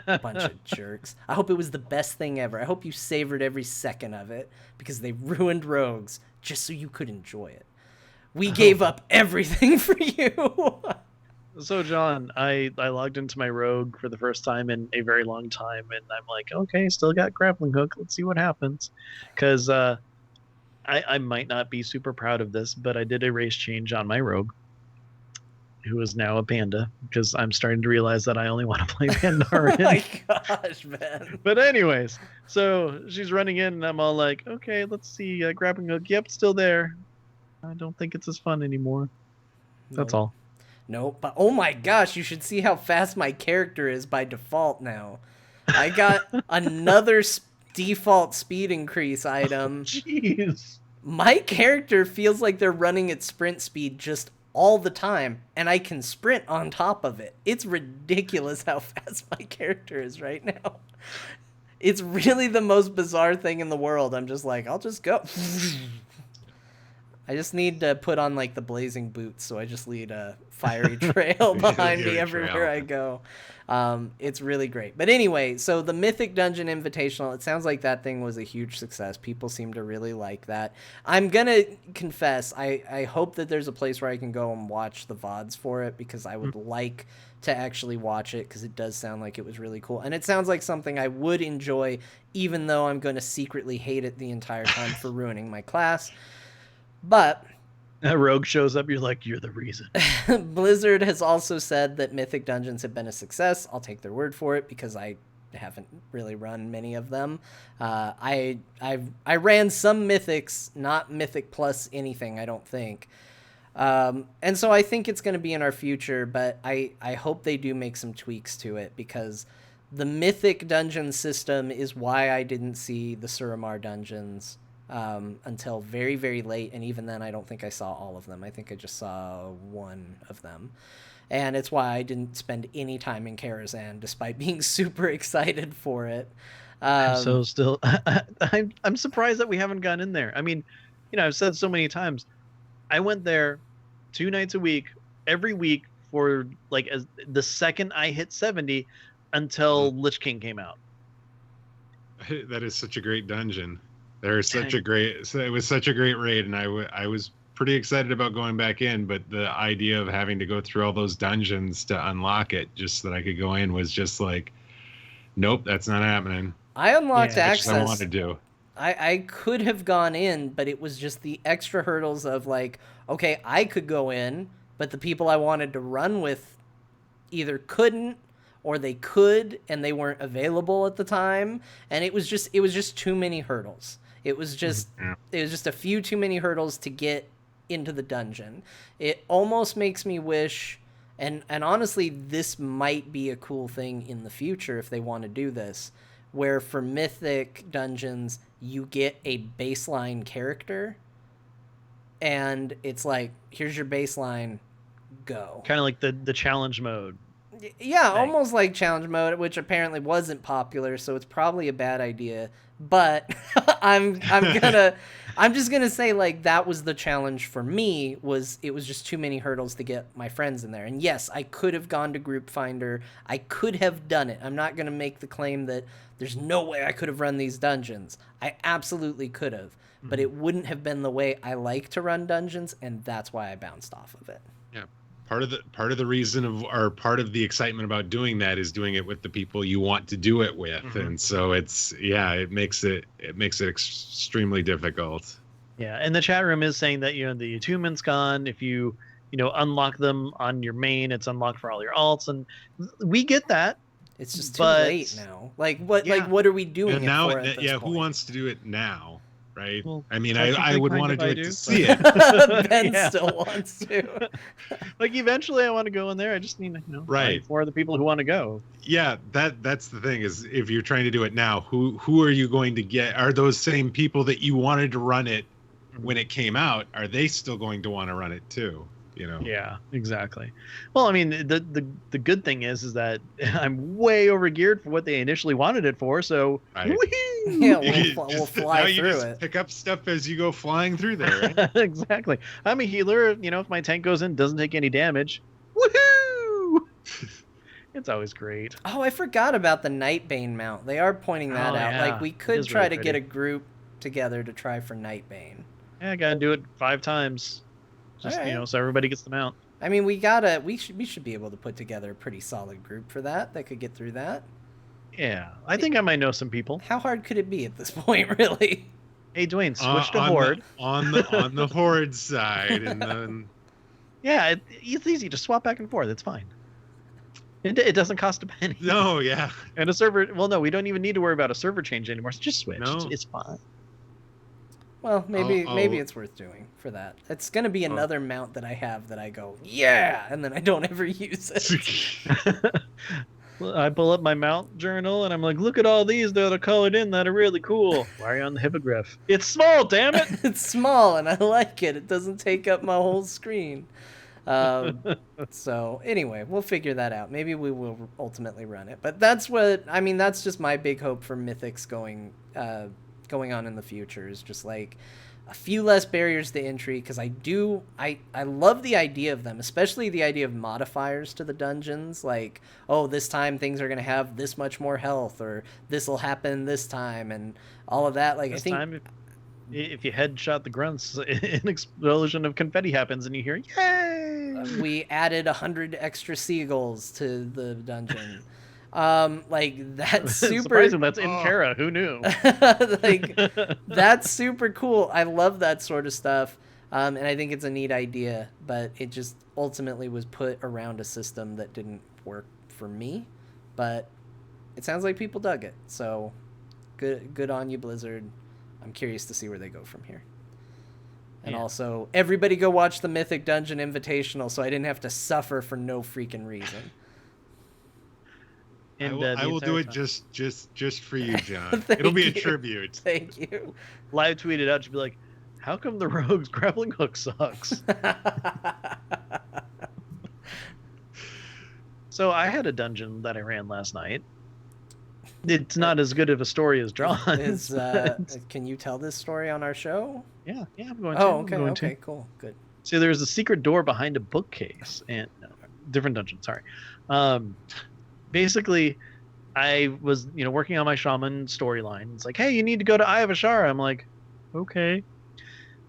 Bunch of jerks. I hope it was the best thing ever. I hope you savored every second of it, because they ruined rogues just so you could enjoy it. We gave up everything for you. So, John, I logged into my rogue for the first time in a very long time, and I'm like, okay, still got grappling hook. Let's see what happens. Because I might not be super proud of this, but I did a race change on my rogue, who is now a panda, because I'm starting to realize that I only want to play Pandaren. Oh my gosh, man. But anyways, so she's running in, and I'm all like, okay, let's see, grappling hook. Yep, still there. I don't think it's as fun anymore. That's all. Nope. But oh my gosh, you should see how fast my character is by default now. I got another default speed increase item. Jeez. My character feels like they're running at sprint speed just all the time, and I can sprint on top of it. It's ridiculous how fast my character is right now. It's really the most bizarre thing in the world. I'm just like, I'll just go. I just need to put on like the blazing boots, so I just lead a fiery trail behind me everywhere I go. It's really great. But anyway, so the Mythic Dungeon Invitational, it sounds like that thing was a huge success. People seem to really like that. I'm gonna confess, I hope that there's a place where I can go and watch the VODs for it, because I would like to actually watch it, because it does sound like it was really cool. And it sounds like something I would enjoy, even though I'm going to secretly hate it the entire time for ruining my class. But a rogue shows up, you're like, you're the reason. Blizzard has also said that Mythic Dungeons have been a success. I'll take their word for it, because I haven't really run many of them. I ran some Mythics, not Mythic plus anything, I don't think. And so I think it's going to be in our future, but I hope they do make some tweaks to it, because the Mythic Dungeon system is why I didn't see the Suramar dungeons until very, very late, and even then I don't think I saw all of them. I think I just saw one of them, and it's why I didn't spend any time in Karazhan, despite being super excited for it. I'm surprised that we haven't gone in there. I mean, I've said so many times, I went there 2 nights a week, every week for like the second I hit 70 until Lich King came out. That is such a great dungeon. It was such a great raid, and I was pretty excited about going back in, but the idea of having to go through all those dungeons to unlock it just so that I could go in was just like, nope, that's not happening. I unlocked access. I want to do. I could have gone in, but it was just the extra hurdles of like, okay, I could go in, but the people I wanted to run with either couldn't, or they could and they weren't available at the time, and it was just too many hurdles. It was just a few too many hurdles to get into the dungeon. It almost makes me wish, And honestly, this might be a cool thing in the future if they want to do this, where for Mythic dungeons, you get a baseline character, and it's like, here's your baseline, go. Kind of like the challenge mode. Yeah, thing. almost like challenge mode, which apparently wasn't popular, so it's probably a bad idea. But I'm just gonna say, like, that was the challenge for me. It was just too many hurdles to get my friends in there. And yes, I could have gone to Group Finder. I could have done it. I'm not gonna make the claim that there's no way I could have run these dungeons. I absolutely could have, but it wouldn't have been the way I like to run dungeons, and that's why I bounced off of it. Yeah. Part of the reason or part of the excitement about doing that is doing it with the people you want to do it with. And so it makes it extremely difficult. Yeah, and the chat room is saying that the attunement's gone. If you unlock them on your main, it's unlocked for all your alts, and we get that. It's just too late now. Like what are we doing and now, it for at this point? Who wants to do it now? Right. Well, I mean, I would want to do it to see it. Ben still wants to. Like, eventually I want to go in there. I just need right for the people who want to go. Yeah, that's the thing, is if you're trying to do it now, who are you going to get? Are those same people that you wanted to run it when it came out, are they still going to want to run it too? Yeah, exactly. Well, I mean, the good thing is that I'm way over geared for what they initially wanted it for. So right. Yeah, we'll fly through just it. Pick up stuff as you go flying through there. Right? Exactly. I'm a healer. If my tank goes in, doesn't take any damage. Woohoo! It's always great. Oh, I forgot about the Nightbane mount. They are pointing that out. Yeah. Like, we could try really to get a group together to try for Nightbane. Yeah, I gotta do it 5 times. Just right. So everybody gets the mount. I mean, we should be able to put together a pretty solid group for that could get through that. Yeah, I think I might know some people. How hard could it be at this point, really? Hey, Dwayne, switch to Horde. On the Horde side, and then yeah, it's easy to swap back and forth. It's fine. It doesn't cost a penny. No, yeah. And a server. Well, no, we don't even need to worry about a server change anymore. So just switch. No. It's fine. Well, maybe it's worth doing for that. It's gonna be another mount that I have that I go, yeah, and then I don't ever use it. I pull up my mount journal and I'm like, look at all these that are colored in that are really cool. Why are you on the hippogriff? It's small, damn it! It's small and I like it. It doesn't take up my whole screen. So anyway, we'll figure that out. Maybe we will ultimately run it. But that's just my big hope for Mythics going on in the future, is just like a few less barriers to entry, because I love the idea of them, especially the idea of modifiers to the dungeons, like, oh, this time things are going to have this much more health, or this will happen this time, and all of that. Like, this I think time, if you headshot the grunts, an explosion of confetti happens and you hear, yay! We added 100 extra seagulls to the dungeon. Like, that's super surprising. That's in Kara. Who knew? Like, that's super cool. I love that sort of stuff, and I think it's a neat idea, but it just ultimately was put around a system that didn't work for me. But it sounds like people dug it, so good on you, Blizzard. I'm curious to see where they go from here. And also, everybody go watch the Mythic Dungeon Invitational, so I didn't have to suffer for no freaking reason. And, I will do it just for you, John. It'll be a tribute. Thank you. Live tweet it out to be like, how come the rogue's grappling hook sucks? So I had a dungeon that I ran last night. It's not as good of a story as John's. Can you tell this story on our show? Yeah, I'm going to. Oh, okay, cool, good. So there's a secret door behind a bookcase, and different dungeon. Sorry. Basically, I was working on my shaman storyline. It's like, hey, you need to go to Eye of Ashara. I'm like, okay.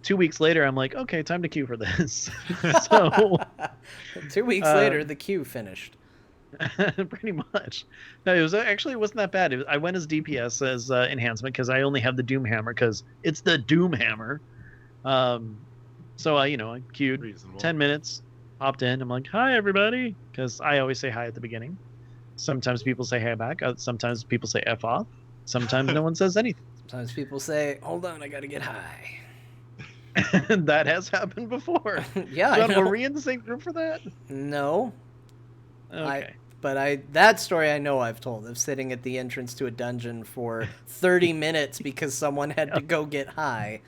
2 weeks later, I'm like, okay, time to queue for this. So 2 weeks later, the queue finished. Pretty much. No, it wasn't that bad. I went as DPS as enhancement because I only have the Doom Hammer because it's the Doom Hammer. So I queued. Reasonable. 10 minutes, hopped in. I'm like, hi everybody, because I always say hi at the beginning. Sometimes people say hi back. Sometimes people say F off. Sometimes no one says anything. Sometimes people say, hold on, I gotta get high. That has happened before. Yeah, John, I know. were we in the same group for that? No. Okay. That story I know I've told, of sitting at the entrance to a dungeon for 30 minutes because someone had to go get high.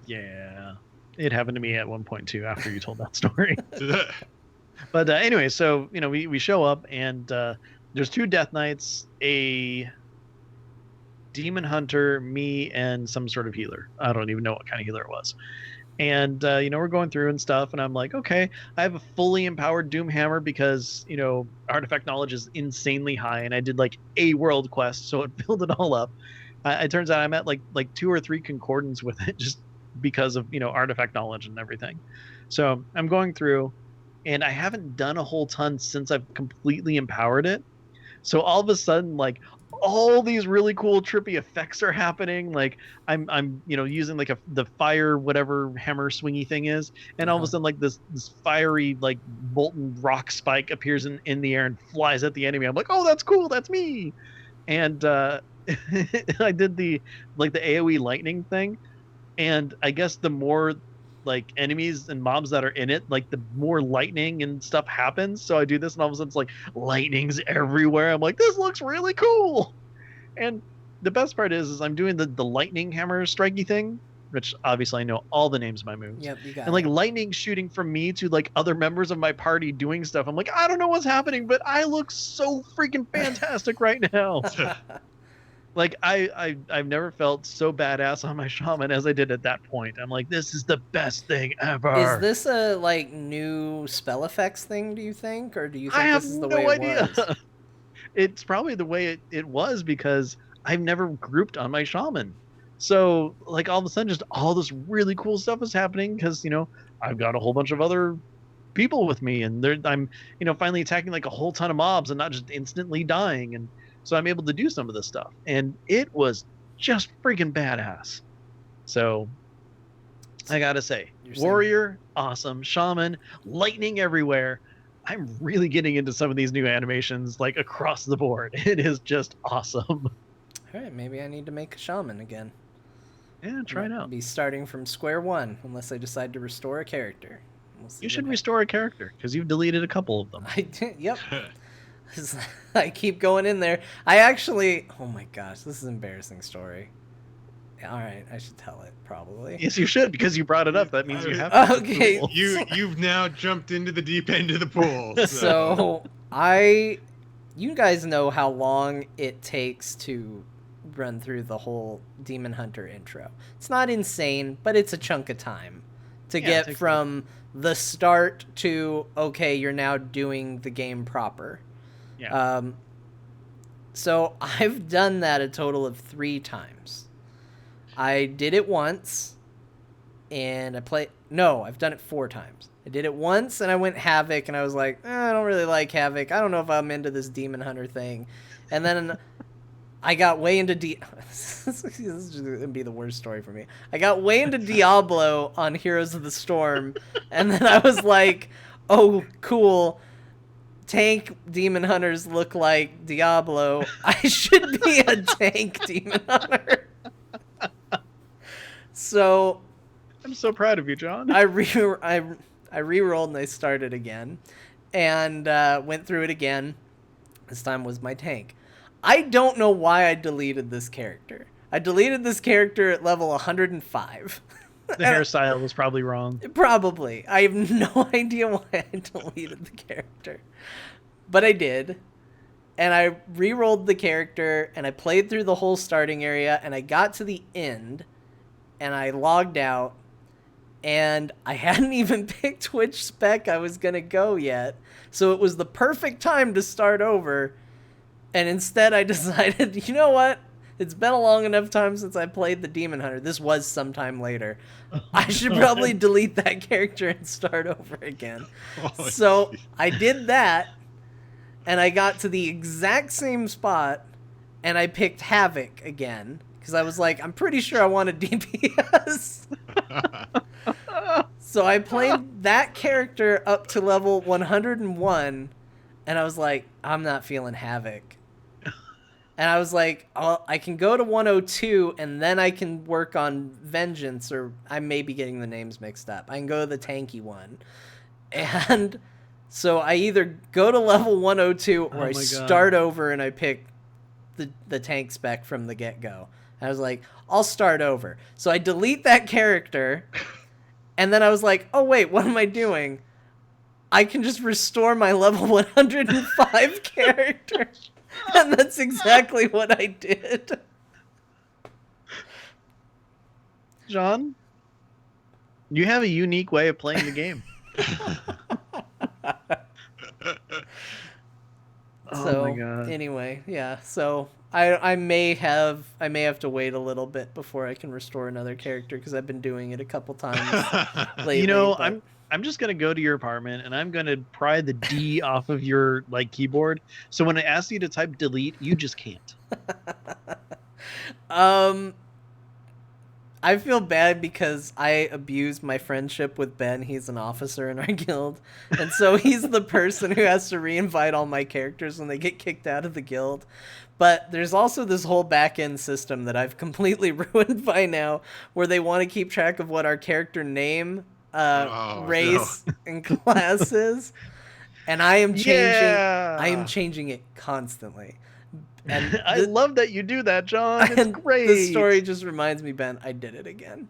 Yeah. It happened to me at one point too after you told that story. But anyway, so we show up and there's 2 death knights, a demon hunter, me, and some sort of healer. I don't even know what kind of healer it was. And we're going through and stuff, and I'm like, okay, I have a fully empowered Doom Hammer because artifact knowledge is insanely high, and I did like a world quest, so it filled it all up. It turns out I'm at like 2 or 3 concordance with it just because of artifact knowledge and everything. So I'm going through, and I haven't done a whole ton since I've completely empowered it. So all of a sudden, like, all these really cool trippy effects are happening. Like I'm using like the fire whatever hammer swingy thing is, and all of a sudden like this fiery like molten rock spike appears in the air and flies at the enemy. I'm like, oh, that's cool, that's me. And I did the AoE lightning thing, and I guess the more like enemies and mobs that are in it, like the more lightning and stuff happens. So I do this, and all of a sudden it's like lightning's everywhere. I'm like, this looks really cool. And the best part is I'm doing the lightning hammer strikey thing, which obviously I know all the names of my moves. Yep, you got and like it. lightning shooting from me to like other members of my party doing stuff. I'm like, I don't know what's happening, but I look so freaking fantastic right now. Like I've never felt so badass on my shaman as I did at that point. I'm like, this is the best thing ever. Is this a like new spell effects thing, do you think? Or do you think I have this is the no way idea. it was? It's probably the way it was because I've never grouped on my shaman. So like all of a sudden just all this really cool stuff is happening because I've got a whole bunch of other people with me, and I'm finally attacking like a whole ton of mobs and not just instantly dying, and so I'm able to do some of this stuff, and it was just freaking badass. So I gotta say, warrior, awesome, shaman, lightning everywhere. I'm really getting into some of these new animations like across the board. It is just awesome. All right, maybe I need to make a shaman again. Yeah, try it out. Be starting from square one unless I decide to restore a character. You should restore a character because you've deleted a couple of them. I did. Yep. I keep going in there. I actually. Oh my gosh, this is an embarrassing story. All right, I should tell it probably. Yes, you should because you brought it up. That means you have. Okay. You've now jumped into the deep end of the pool. So you guys know how long it takes to run through the whole Demon Hunter intro. It's not insane, but it's a chunk of time to get from the start to, okay, you're now doing the game proper. Yeah. So I've done that a total of 3 times. I did it once, and I've done it 4 times. I did it once, and I went Havoc, and I was like, I don't really like Havoc. I don't know if I'm into this Demon Hunter thing. And then I got way into this is going to be the worst story for me. I got way into Diablo on Heroes of the Storm, and then I was like, oh, cool. Tank demon hunters look like Diablo. I should be a tank demon hunter. So I'm so proud of you, John. I re-rolled and I started again and went through it again. This time was my tank. I don't know why I deleted this character. I deleted this character at level 105. The hairstyle was probably wrong. Probably. I have no idea why I deleted the character. But I did. And I re-rolled the character, and I played through the whole starting area, and I got to the end, and I logged out, and I hadn't even picked which spec I was going to go yet. So it was the perfect time to start over. And instead I decided, you know what? It's been a long enough time since I played the Demon Hunter. This was sometime later. I should probably delete that character and start over again. So I did that, and I got to the exact same spot, and I picked Havoc again, because I was like, I'm pretty sure I want a DPS. So I played that character up to level 101, and I was like, I'm not feeling Havoc. And I was like, I can go to 102, and then I can work on Vengeance, or I may be getting the names mixed up. I can go to the tanky one. And So I either go to level 102 or Oh I my God. start over and I pick the tank spec from the get-go. I was like, I'll start over. So I delete that character, and then I was like, oh wait, what am I doing? I can just restore my level 105 character. And that's exactly what I did. John, you have a unique way of playing the game. So, Oh my God. anyway, yeah. So I may have to wait a little bit before I can restore another character because I've been doing it a couple times lately. You know, but- I'm just gonna go to your apartment and I'm gonna pry the D off of your like keyboard. So when I ask you to type delete, you just can't. I feel bad because I abused my friendship with Ben. He's an officer in our guild. And so he's the person who has to reinvite all my characters when they get kicked out of the guild. But there's also this whole back-end system that I've completely ruined by now where they want to keep track of what our character name, race, and class is. And I am changing I am changing it constantly. And I love that you do that, John. It's great. The story just reminds me, Ben, I did it again.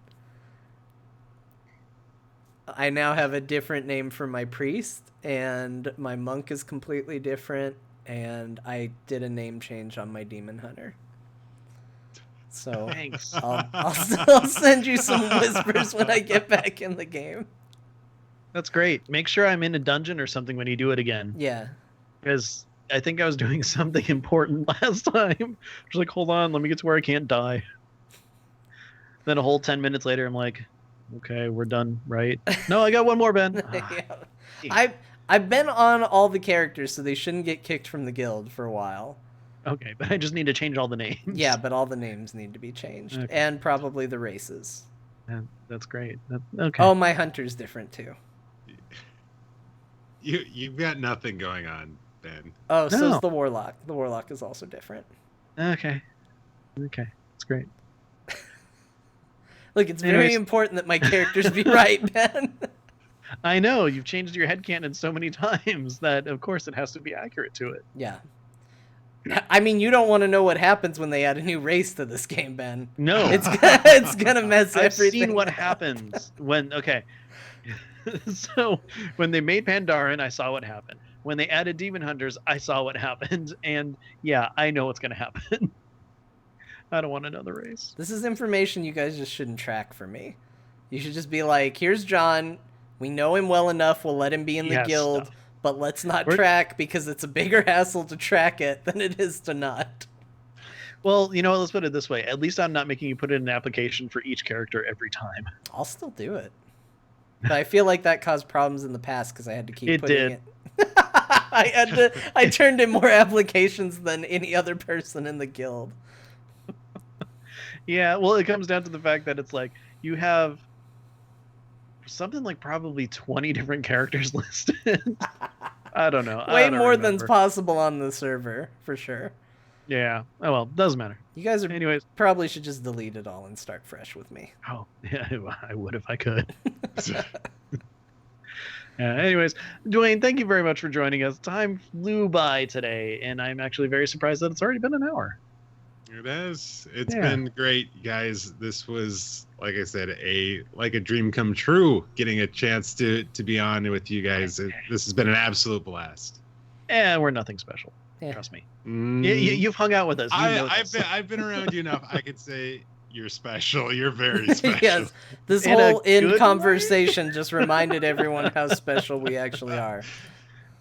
I now have a different name for my priest, and my monk is completely different, and I did a name change on my demon hunter. So Thanks. I'll send you some whispers when I get back in the game. That's great. Make sure I'm in a dungeon or something when you do it again. Yeah. Because I think I was doing something important last time. I was like, hold on, let me get to where I can't die. Then a whole 10 minutes later, I'm like, okay, we're done, right? No, I got one more, Ben. Yeah. I've been on all the characters, so they shouldn't get kicked from the guild for a while. Okay, but I just need to change all the names. Yeah, but all the names need to be changed. Okay. And probably the races. That's great. Okay. Oh, my hunter's different too. You've got nothing going on, Ben. Oh, so No. is the warlock. The warlock is also different. Okay. That's great. Look, it's very Anyways. important that my characters be right, Ben. I know, you've changed your headcanon so many times that, of course, it has to be accurate to it. Yeah. I mean, you don't want to know what happens when they add a new race to this game, Ben. No. It's gonna mess I've everything seen what up. happens when, okay. So, when they made Pandaren, I saw what happened. When they added Demon Hunters, I saw what happened. And, yeah, I know what's going to happen. I don't want another race. This is information you guys just shouldn't track for me. You should just be like, here's John. We know him well enough. We'll let him be in the Yes, guild. stuff. But let's not We're- track because it's a bigger hassle to track it than it is to not. Well, you know what? Let's put it this way. At least I'm not making you put in an application for each character every time. I'll still do it. But I feel like that caused problems in the past because I had to keep It putting did. it. I turned in more applications than any other person in the guild. Yeah, well, it comes down to the fact that it's like you have something like probably 20 different characters listed. I don't know. I Way don't more than's remember. possible on the server, for sure. Yeah. Oh, well, doesn't matter. You guys are Anyways. probably should just delete it all and start fresh with me. Oh, yeah, I would if I could. Anyways, Dwayne, thank you very much for joining us. Time flew by today, and I'm actually very surprised that it's already been an hour. It has. It's Yeah. been great, guys. This was, like I said, a dream come true. Getting a chance to be on with you guys. This has been an absolute blast. And we're nothing special. Yeah. Trust me. Mm, You've hung out with us. You know this. I've been around you enough. I could say you're special. You're very special. Yes, this In a whole end good conversation just reminded everyone how special we actually are.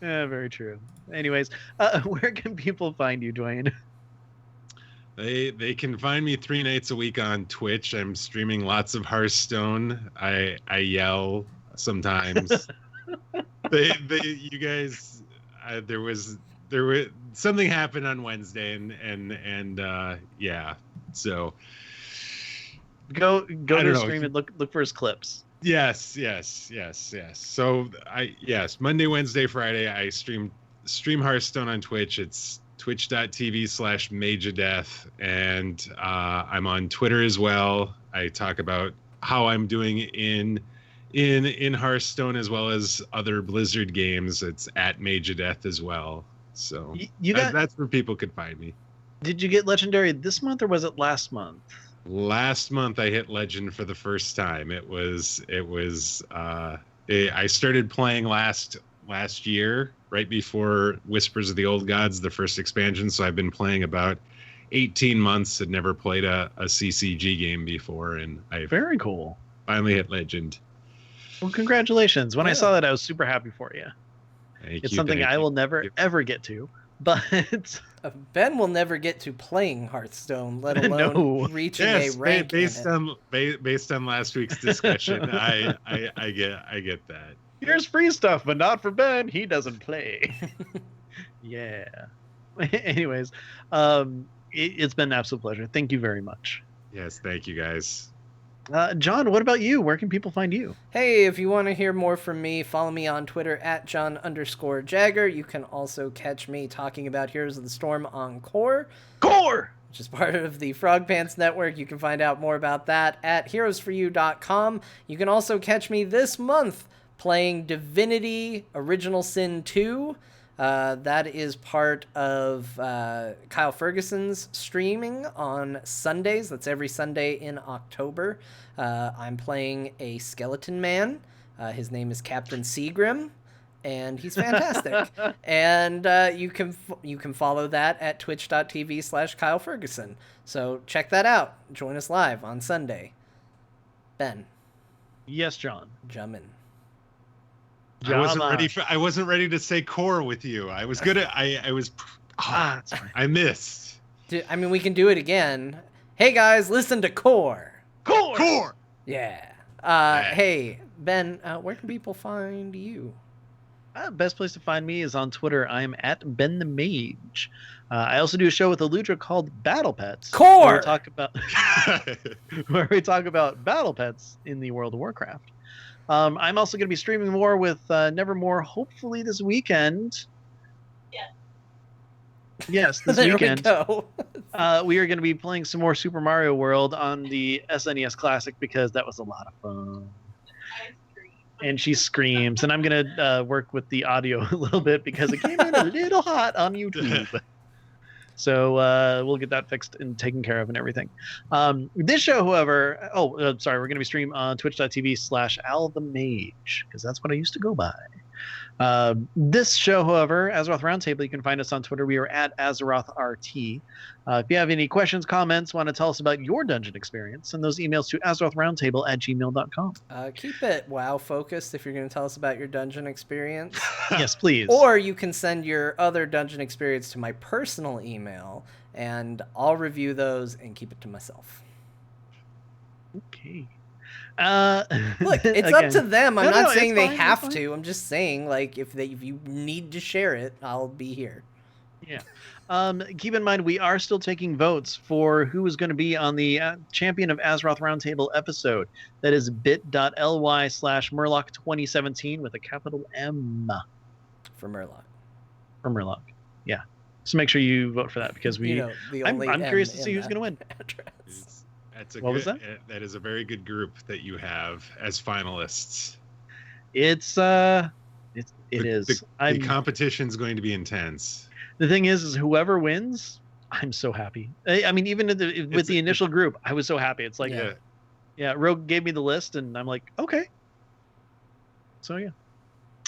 Yeah, very true. Anyways, where can people find you, Dwayne? They can find me 3 nights a week on Twitch. I'm streaming lots of Hearthstone. I yell sometimes. You guys, there was something happened on Wednesday and yeah. So Go I to don't his know. stream and look for his clips. yes. So Monday, Wednesday, Friday I stream Hearthstone on Twitch. It's twitch.tv/Mageadeath, and I'm on Twitter as well. I talk about how I'm doing in in Hearthstone as well as other Blizzard games. It's at Mageadeath as well. So that's where people could find me. Did you get Legendary this month or was it last month? Last month I hit Legend for the first time. I started playing last year, right before Whispers of the Old Gods, the first expansion. So I've been playing about 18 months. Had never played a CCG game before, and I very cool. Finally hit Legend. Well, congratulations! When I saw that, I was super happy for you. It's something I will never ever get to, but Ben will never get to playing Hearthstone, let alone reaching a rank. Based on last week's discussion, I get that. Here's free stuff, but not for Ben. He doesn't play. Yeah. Anyways, it's been an absolute pleasure. Thank you very much. Yes, thank you guys. John, what about you? Where can people find you? Hey, if you want to hear more from me, follow me on Twitter at John_Jagger. You can also catch me talking about Heroes of the Storm on Core, which is part of the Frog Pants Network. You can find out more about that at heroesforyou.com. You can also catch me this month playing Divinity Original Sin 2. That is part of Kyle Ferguson's streaming on Sundays. That's every Sunday in October. I'm playing a skeleton man. His name is Captain Seagrim, and he's fantastic. And you can follow that at twitch.tv/Kyle Ferguson. So check that out. Join us live on Sunday. Ben. Yes, John. Jumin. I wasn't ready to say core with you. I was good at I missed. I mean, we can do it again. Hey guys, listen to Core. Yeah. Hey Ben, where can people find you? Best place to find me is on Twitter. I'm at Ben the Mage. I also do a show with Eludra called Battle Pets. Core. Where we talk about battle pets in the World of Warcraft. I'm also going to be streaming more with Nevermore, hopefully this weekend. Yes, this weekend. We go. We are going to be playing some more Super Mario World on the SNES Classic because that was a lot of fun. And she screams, and I'm going to work with the audio a little bit because it came in a little hot on YouTube. So we'll get that fixed and taken care of and everything. This show, however, we're going to be streamed on twitch.tv/AlTheMage because that's what I used to go by. This show, however, Azeroth Roundtable, you can find us on Twitter. We are at AzerothRT. If you have any questions, comments, want to tell us about your dungeon experience, send those emails to AzerothRoundtable@gmail.com. Keep it WoW focused if you're going to tell us about your dungeon experience. Yes, please. Or you can send your other dungeon experience to my personal email, and I'll review those and keep it to myself. Okay. Look, it's up to them. I'm not saying they have to. I'm just saying, like, if you need to share it, I'll be here. Yeah. Keep in mind, we are still taking votes for who is going to be on the Champion of Azeroth Roundtable episode. That is bit.ly/Murloc2017 with a capital M. For Murloc. Yeah. So make sure you vote for that because I'm curious to see who's going to win. That is a very good group that you have as finalists. It is. The competition's going to be intense. The thing is whoever wins, I'm so happy. I mean, even with the initial group, I was so happy. It's like, Rogue gave me the list, and I'm like, okay. So yeah.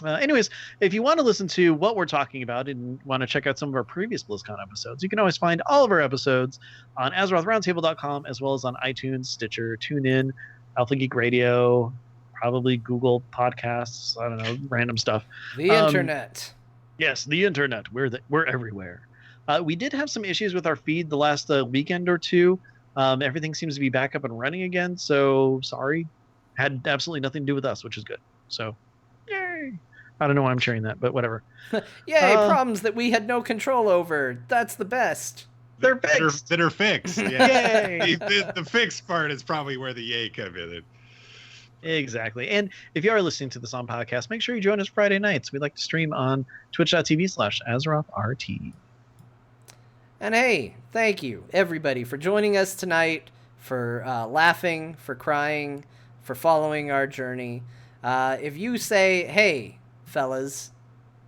Anyways, if you want to listen to what we're talking about and want to check out some of our previous BlizzCon episodes, you can always find all of our episodes on AzerothRoundtable.com as well as on iTunes, Stitcher, TuneIn, Alpha Geek Radio, probably Google Podcasts. I don't know, random stuff. The internet. Yes, the internet. We're everywhere. We did have some issues with our feed the last weekend or two. Everything seems to be back up and running again. So sorry, had absolutely nothing to do with us, which is good. So. Yay! I don't know why I'm sharing that, but whatever. Yay! Problems that we had no control over. That's the best. They're fixed. That are fixed. Yeah. Yay! the fixed part is probably where the yay come in. Exactly. And if you are listening to this on podcast, make sure you join us Friday nights. We like to stream on twitch.tv/AzerothRT. And hey, thank you everybody for joining us tonight, for laughing, for crying, for following our journey. If you say, hey, fellas,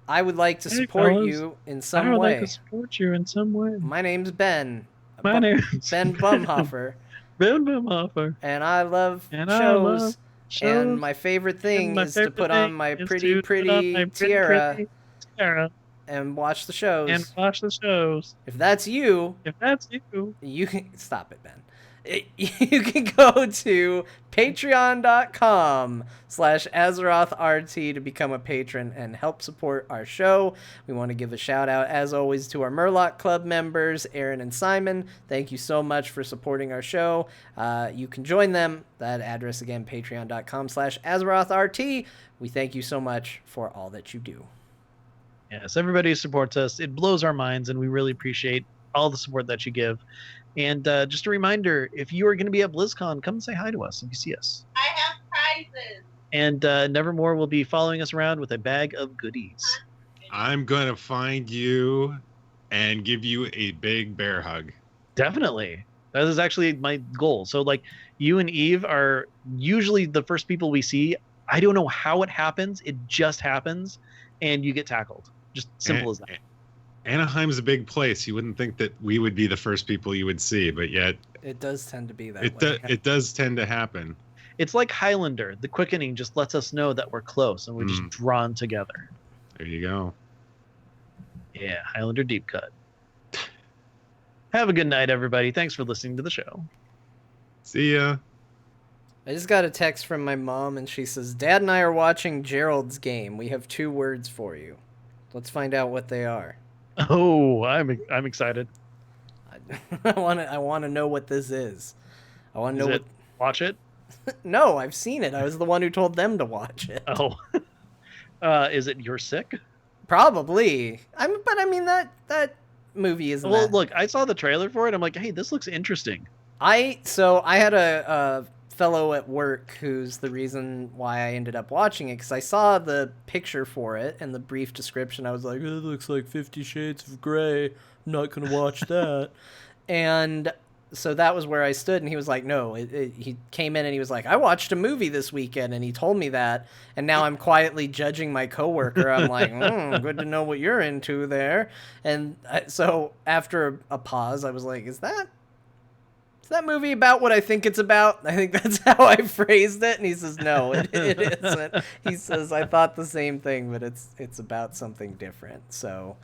I would like to support you in some way. I would like to support you in some way. My name's Ben. My name's Ben Bumhofer. Ben Bumhofer. And I love And shows. shows. And my favorite thing is to put on my pretty tiara and watch the shows. If that's you, you can stop it, Ben. You can go to patreon.com/AzerothRT to become a patron and help support our show. We want to give a shout out, as always, to our Murloc Club members, Aaron and Simon. Thank you so much for supporting our show. You can join them. That address again, patreon.com/AzerothRT. We thank you so much for all that you do. Yes, everybody who supports us. It blows our minds, and we really appreciate all the support that you give. And just a reminder, if you are going to be at BlizzCon, come and say hi to us if you see us. I have prizes. And Nevermore will be following us around with a bag of goodies. I'm going to find you and give you a big bear hug. Definitely. That is actually my goal. So, like, you and Eve are usually the first people we see. I don't know how it happens. It just happens, and you get tackled. Just simple as that. Anaheim's a big place. You wouldn't think that we would be the first people you would see, but yet it does tend to be that way. It does tend to happen. It's like Highlander. The quickening just lets us know that we're close and we're just drawn together. There you go. Yeah, Highlander deep cut. Have a good night, everybody. Thanks for listening to the show. See ya. I just got a text from my mom, and she says, Dad and I are watching Gerald's game. We have 2 words for you. Let's find out what they are. Oh, I'm excited. I want to know what this is. I want to know watch it? No, I've seen it. I was the one who told them to watch it. Oh. Is it You're Sick? Probably. But I mean that movie isn't. Well, look, I saw the trailer for it. I'm like, hey, this looks interesting. I had a fellow at work who's the reason why I ended up watching it, because I saw the picture for it and the brief description. I was like, it looks like 50 Shades of Grey. I'm not going to watch that. And so that was where I stood, and he was like, no. He came in and he was like, I watched a movie this weekend, and he told me that, and now I'm quietly judging my coworker. I'm like, good to know what you're into there. And so after a pause, I was like, is that movie about what I think it's about? I think that's how I phrased it. And he says, no, it isn't. He says, I thought the same thing, but it's about something different. So,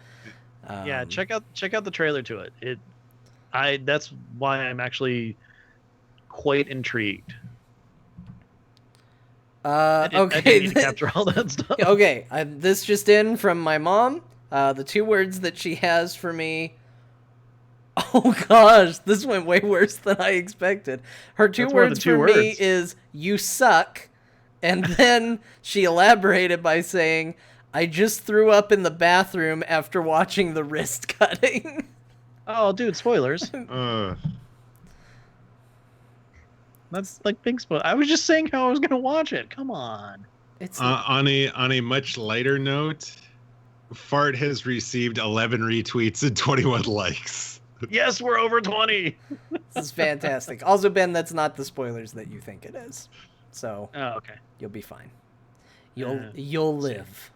yeah, check out the trailer to it. That's why I'm actually quite intrigued. Okay. I didn't need to capture all that stuff. Okay. This just in from my mom. The 2 words that she has for me. Oh gosh, this went way worse than I expected. Her 2 words for me is "you suck," and then she elaborated by saying, "I just threw up in the bathroom after watching the wrist cutting." Oh, dude, spoilers. That's like big spoiler. I was just saying how I was gonna watch it. Come on. It's on a much lighter note, Fart has received 11 retweets and 21 likes. Yes, we're over 20. This is fantastic. Also, Ben, that's not the spoilers that you think it is. So, okay. You'll be fine. You'll live.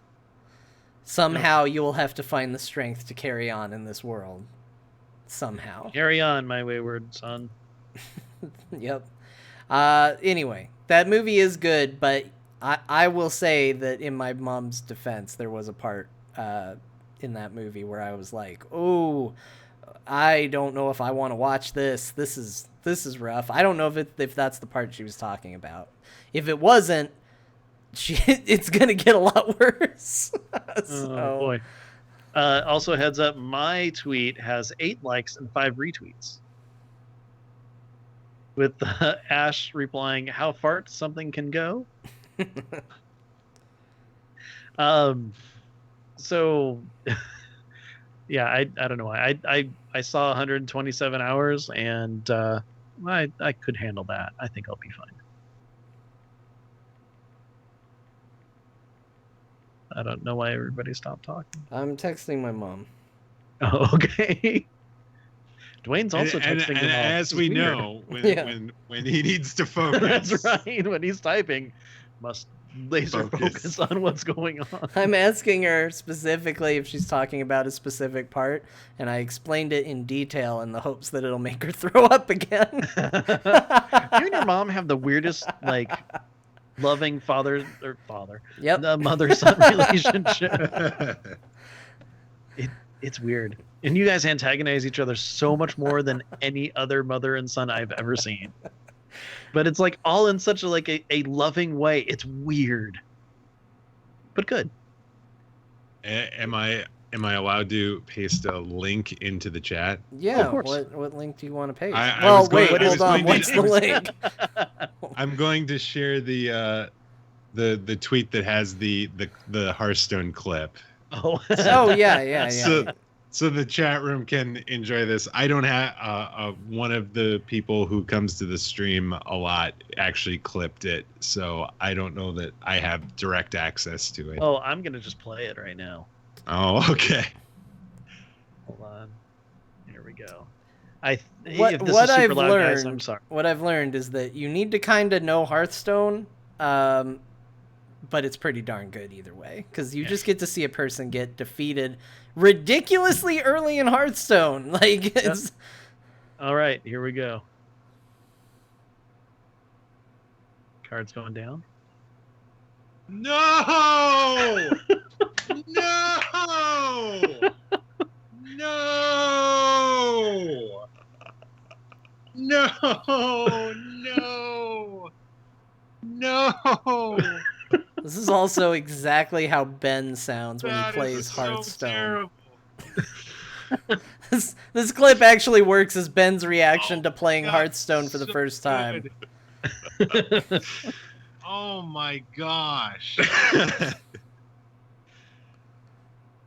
Somehow you will have to find the strength to carry on in this world. Somehow. Carry on, my wayward son. Yep. Anyway, that movie is good, but I will say that in my mom's defense, there was a part in that movie where I was like, oh, I don't know if I want to watch this. This is rough. I don't know if that's the part she was talking about. If it wasn't, it's gonna get a lot worse. Oh boy. Also, heads up, my tweet has 8 likes and 5 retweets. With Ash replying, "How fart something can go." So. Yeah, I don't know why. I saw 127 hours, and I could handle that. I think I'll be fine. I don't know why everybody stopped talking. I'm texting my mom. Oh, okay. Dwayne's also texting and him. As we know, when he needs to focus. That's right. When he's typing, must laser focus on what's going on. I'm asking her specifically if she's talking about a specific part, and I explained it in detail in the hopes that it'll make her throw up again. You and your mom have the weirdest, like, loving father, Yep. the mother-son relationship. It's weird. And you guys antagonize each other so much more than any other mother and son I've ever seen. But it's like all in such a loving way. It's weird. But good. Am I allowed to paste a link into the chat? Yeah. Of course. What link do you want to paste? Wait, hold on. What's the link? I'm going to share the tweet that has the Hearthstone clip. Oh. Oh yeah. So the chat room can enjoy this. I don't have one of the people who comes to the stream a lot actually clipped it, so I don't know that I have direct access to it. Oh, I'm gonna just play it right now. Oh, okay. Hold on. Here we go. What I've learned, guys, I'm sorry. What I've learned is that you need to kind of know Hearthstone, but it's pretty darn good either way, because you just get to see a person get defeated ridiculously early in Hearthstone. Like, it's... All right, here we go. Cards going down. No! No! No! No! No! No! This is also exactly how Ben sounds when he plays Hearthstone. This clip actually works as Ben's reaction to playing Hearthstone for the first time. Oh my gosh.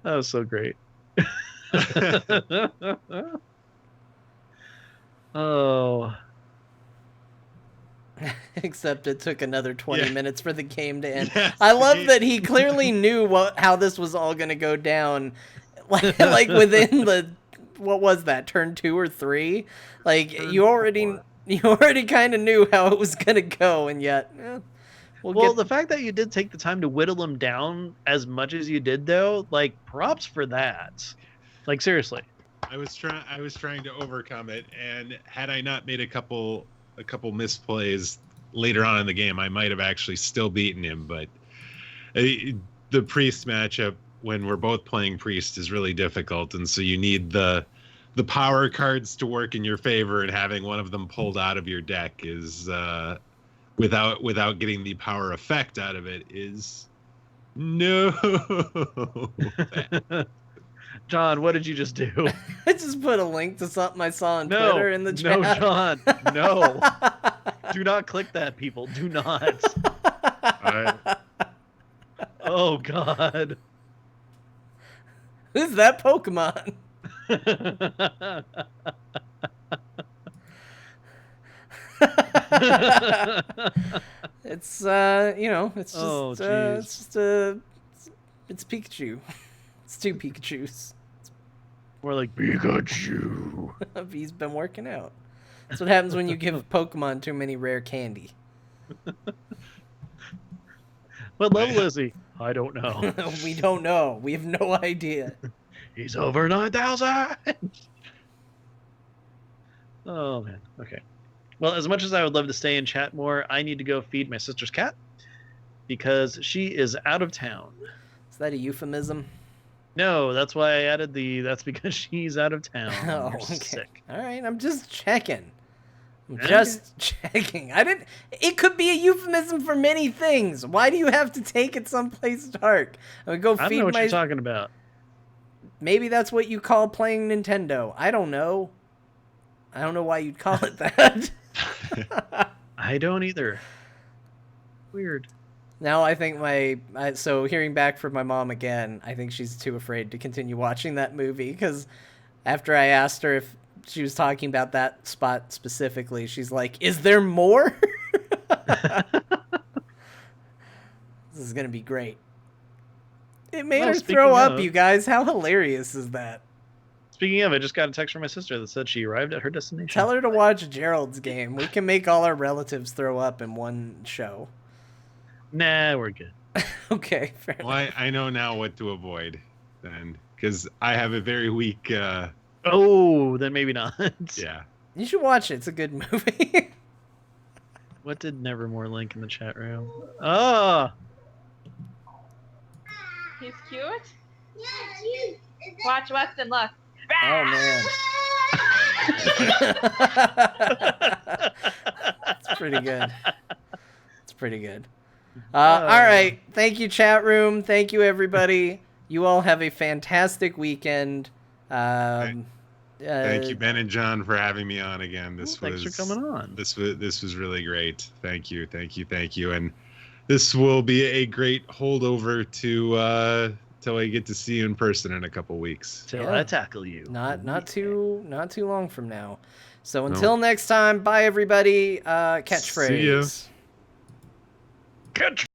That was so great. Oh. Except it took another 20 minutes for the game to end. Yes, I love that he clearly knew how this was all going to go down. Like within the, what was that, turn 2 or 3? Like, you already kind of knew how it was going to go, and yet... the fact that you did take the time to whittle him down as much as you did, though, like, props for that. Like, seriously. I was trying to overcome it, and had I not made a couple misplays later on in the game, I might have actually still beaten him. But the priest matchup, when we're both playing priest, is really difficult, and so you need the power cards to work in your favor, and having one of them pulled out of your deck is without getting the power effect out of it is no. John, what did you just do? I just put a link to something I saw on Twitter in the chat. No, John, no. Do not click that, people. Do not. Oh, God. Who's that Pokemon? It's it's Pikachu. It's 2 Pikachus. More like Pikachu. He's been working out. That's what happens when you give Pokemon too many rare candy. What level is he? I don't know. We don't know. We have no idea. He's over 9,000. Oh, man. Okay. Well, as much as I would love to stay and chat more, I need to go feed my sister's cat because she is out of town. Is that a euphemism? No, that's why I added that's because she's out of town. Oh, You're okay. sick. All right, I'm just checking. Okay. Checking. It could be a euphemism for many things. Why do you have to take it someplace dark? I would go feed I don't know what you're talking about. Maybe that's what you call playing Nintendo. I don't know. I don't know why you'd call it that. I don't either. Weird. Now I think so hearing back from my mom again, I think she's too afraid to continue watching that movie, because after I asked her if she was talking about that spot specifically, she's like, is there more? This is going to be great. It made her throw up, you guys. How hilarious is that? Speaking of, I just got a text from my sister that said she arrived at her destination. Tell her to watch Gerald's game. We can make all our relatives throw up in one show. Nah, we're good. Okay, fair Well, I know now what to avoid then, because I have a very weak. Oh, then maybe not. Yeah. You should watch it. It's a good movie. What did Nevermore link in the chat room? Oh, He's cute. Watch Weston. Look. Oh man. It's pretty good. It's pretty good. All right. Thank you, chat room. Thank you, everybody. You all have a fantastic weekend. Thank you, Ben and John, for having me on again. thanks for coming on. This was really great. Thank you, and this will be a great holdover to till I get to see you in person in a couple weeks. Till I tackle you. Not too long from now. So until next time, bye everybody. Catchphrase. See ya. Catch.